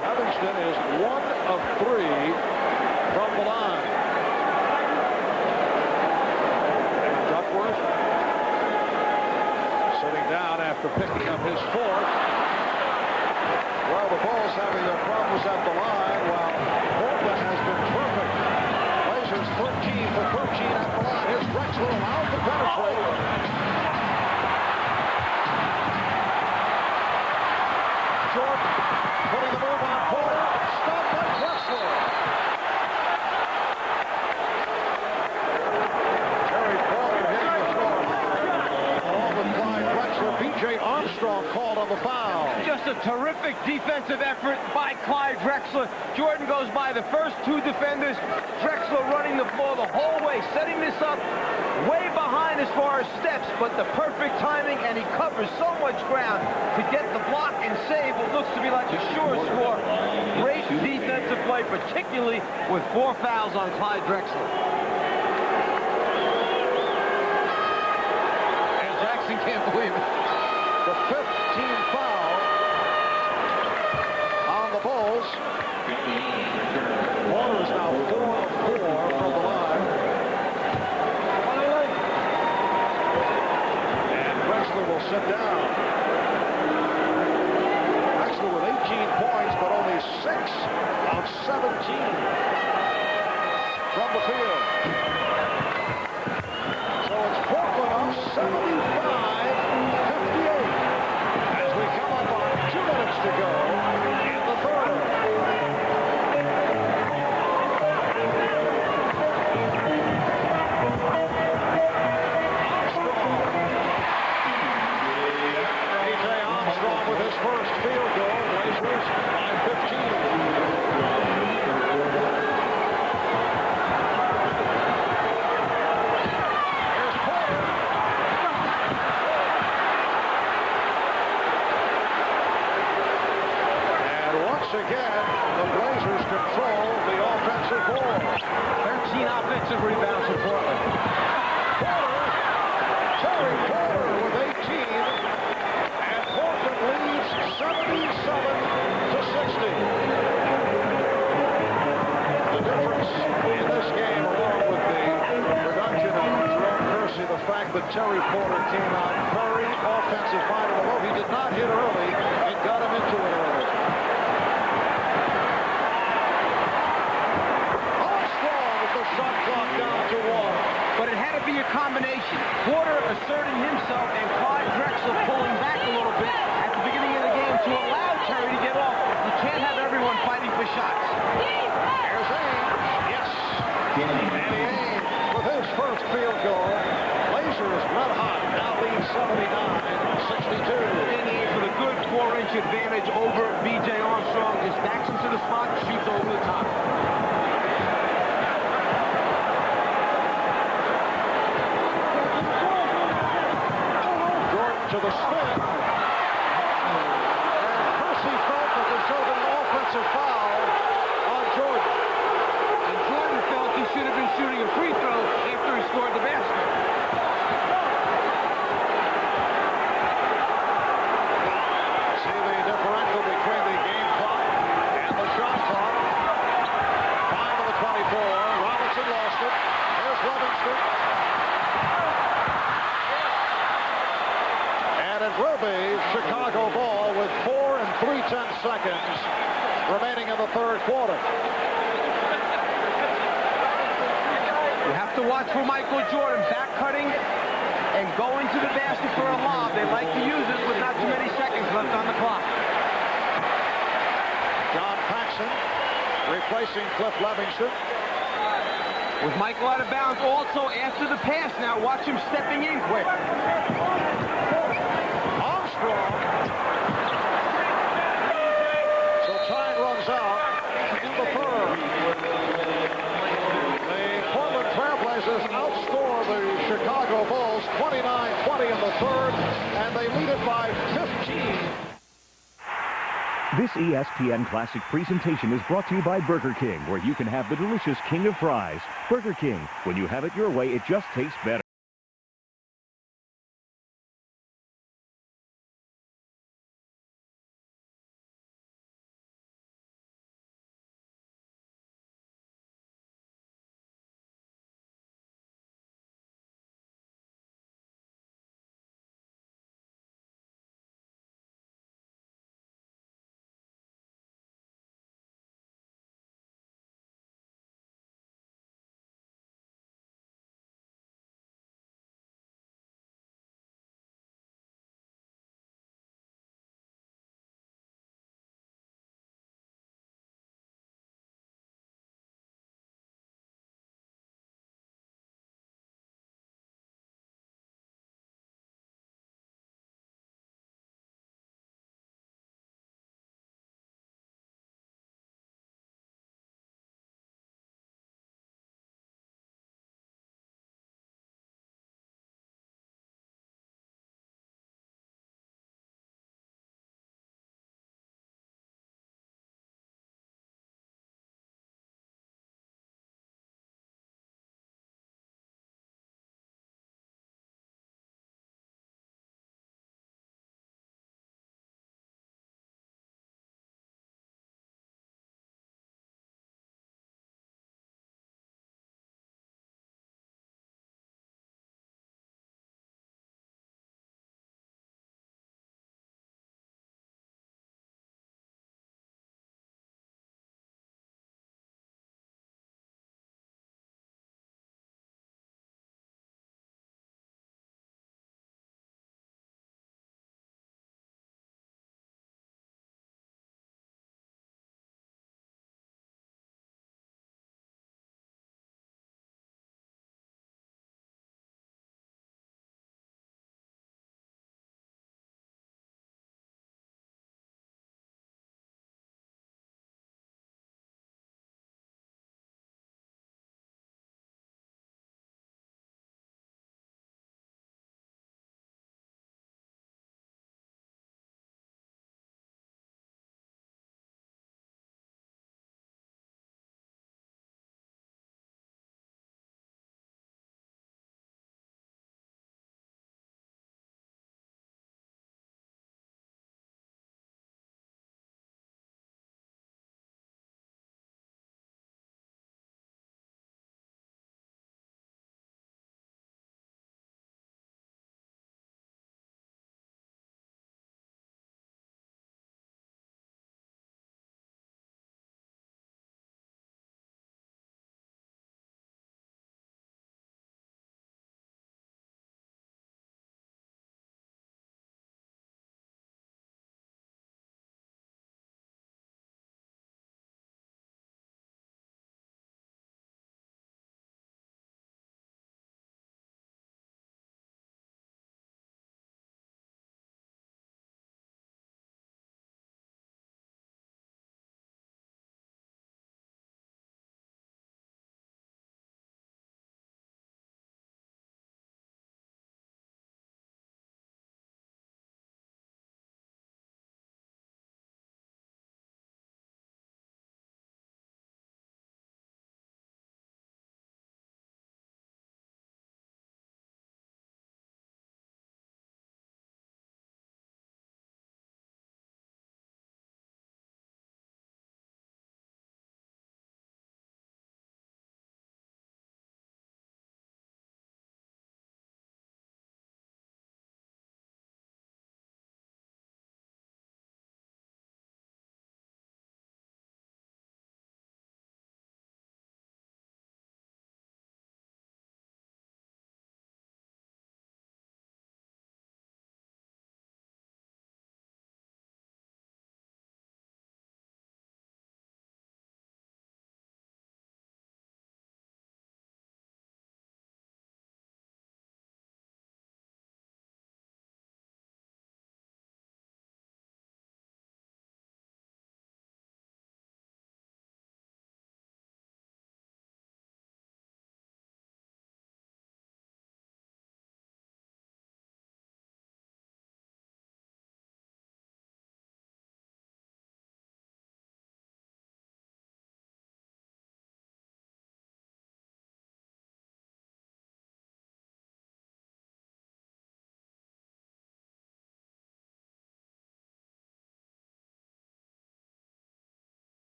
Livingston is 1 of 3 from the line. Duckworth sitting down after picking up his fourth. Well, the Bulls having their problems at the line, while Portland has been perfect. Blazers 13 for 13 at the line. Here's Drexler allowed to penetrate. Jordan putting the move on Porter. Stopped by Drexler. Terry Porter hitting the floor. Along with Clyde Drexler, B.J. Armstrong called on the foul. Just a terrific defensive effort by Clyde Drexler. Jordan goes by the first 2 defenders. Drexler running the floor the whole way, setting this up way behind as far as steps, but the perfect timing, and he covers so much ground to get the block and save what looks to be like a sure score. Great defensive play, particularly with 4 fouls on Clyde Drexler. And Jackson can't believe it. The 5th team foul on the Bulls. Porter is now 4 of 4 from the line. And Drexler will sit down. Drexler with 18 points, but only 6 of 17 from the field. So it's Portland up 75-58 as we come up on 2 minutes to go in the third. Armstrong with his first field goal. Blazers by 15. Here's Porter. And once again, the Blazers control the offensive board. 13 offensive rebounds for Portland. Terry Porter with 18. Leads 77-60. The difference in this game, along with the production of Jerome Kersey, the fact that Terry Porter came out very offensive minded, although he did not hit early, it got him into it early. Armstrong with the shot clock down to 1. But it had to be a combination. Porter asserting himself and Clyde Drexler pulling back a little bit at the beginning of the game to allow Terry to get off. You can't have everyone fighting for shots. There's Ainge. Yes. And Ainge with his first field goal. Blazers red hot. Now lead 79-62. Ainge with a good 4-inch advantage over B.J. Armstrong. His back's into the spot, shoots over the top. To the spin. And Kersey felt that there should have been an offensive foul on Jordan. And Jordan felt he should have been shooting a free throw after he scored the basket. See the differential between the game clock and the shot clock. it will be Chicago ball with 4 3/10 seconds remaining in the third quarter. You have to watch for Michael Jordan back cutting and going to the basket for a lob. They like to use it with not too many seconds left on the clock. John Paxson replacing Cliff Levingston. With Michael out of bounds also after the pass now. Watch him stepping in quick. Armstrong. So time runs out in the third. The Portland Trailblazers outscore the Chicago Bulls 29-20 in the third, and they lead it by 15. This ESPN Classic presentation is brought to you by Burger King, where you can have the delicious king of fries. Burger King, when you have it your way, it just tastes better.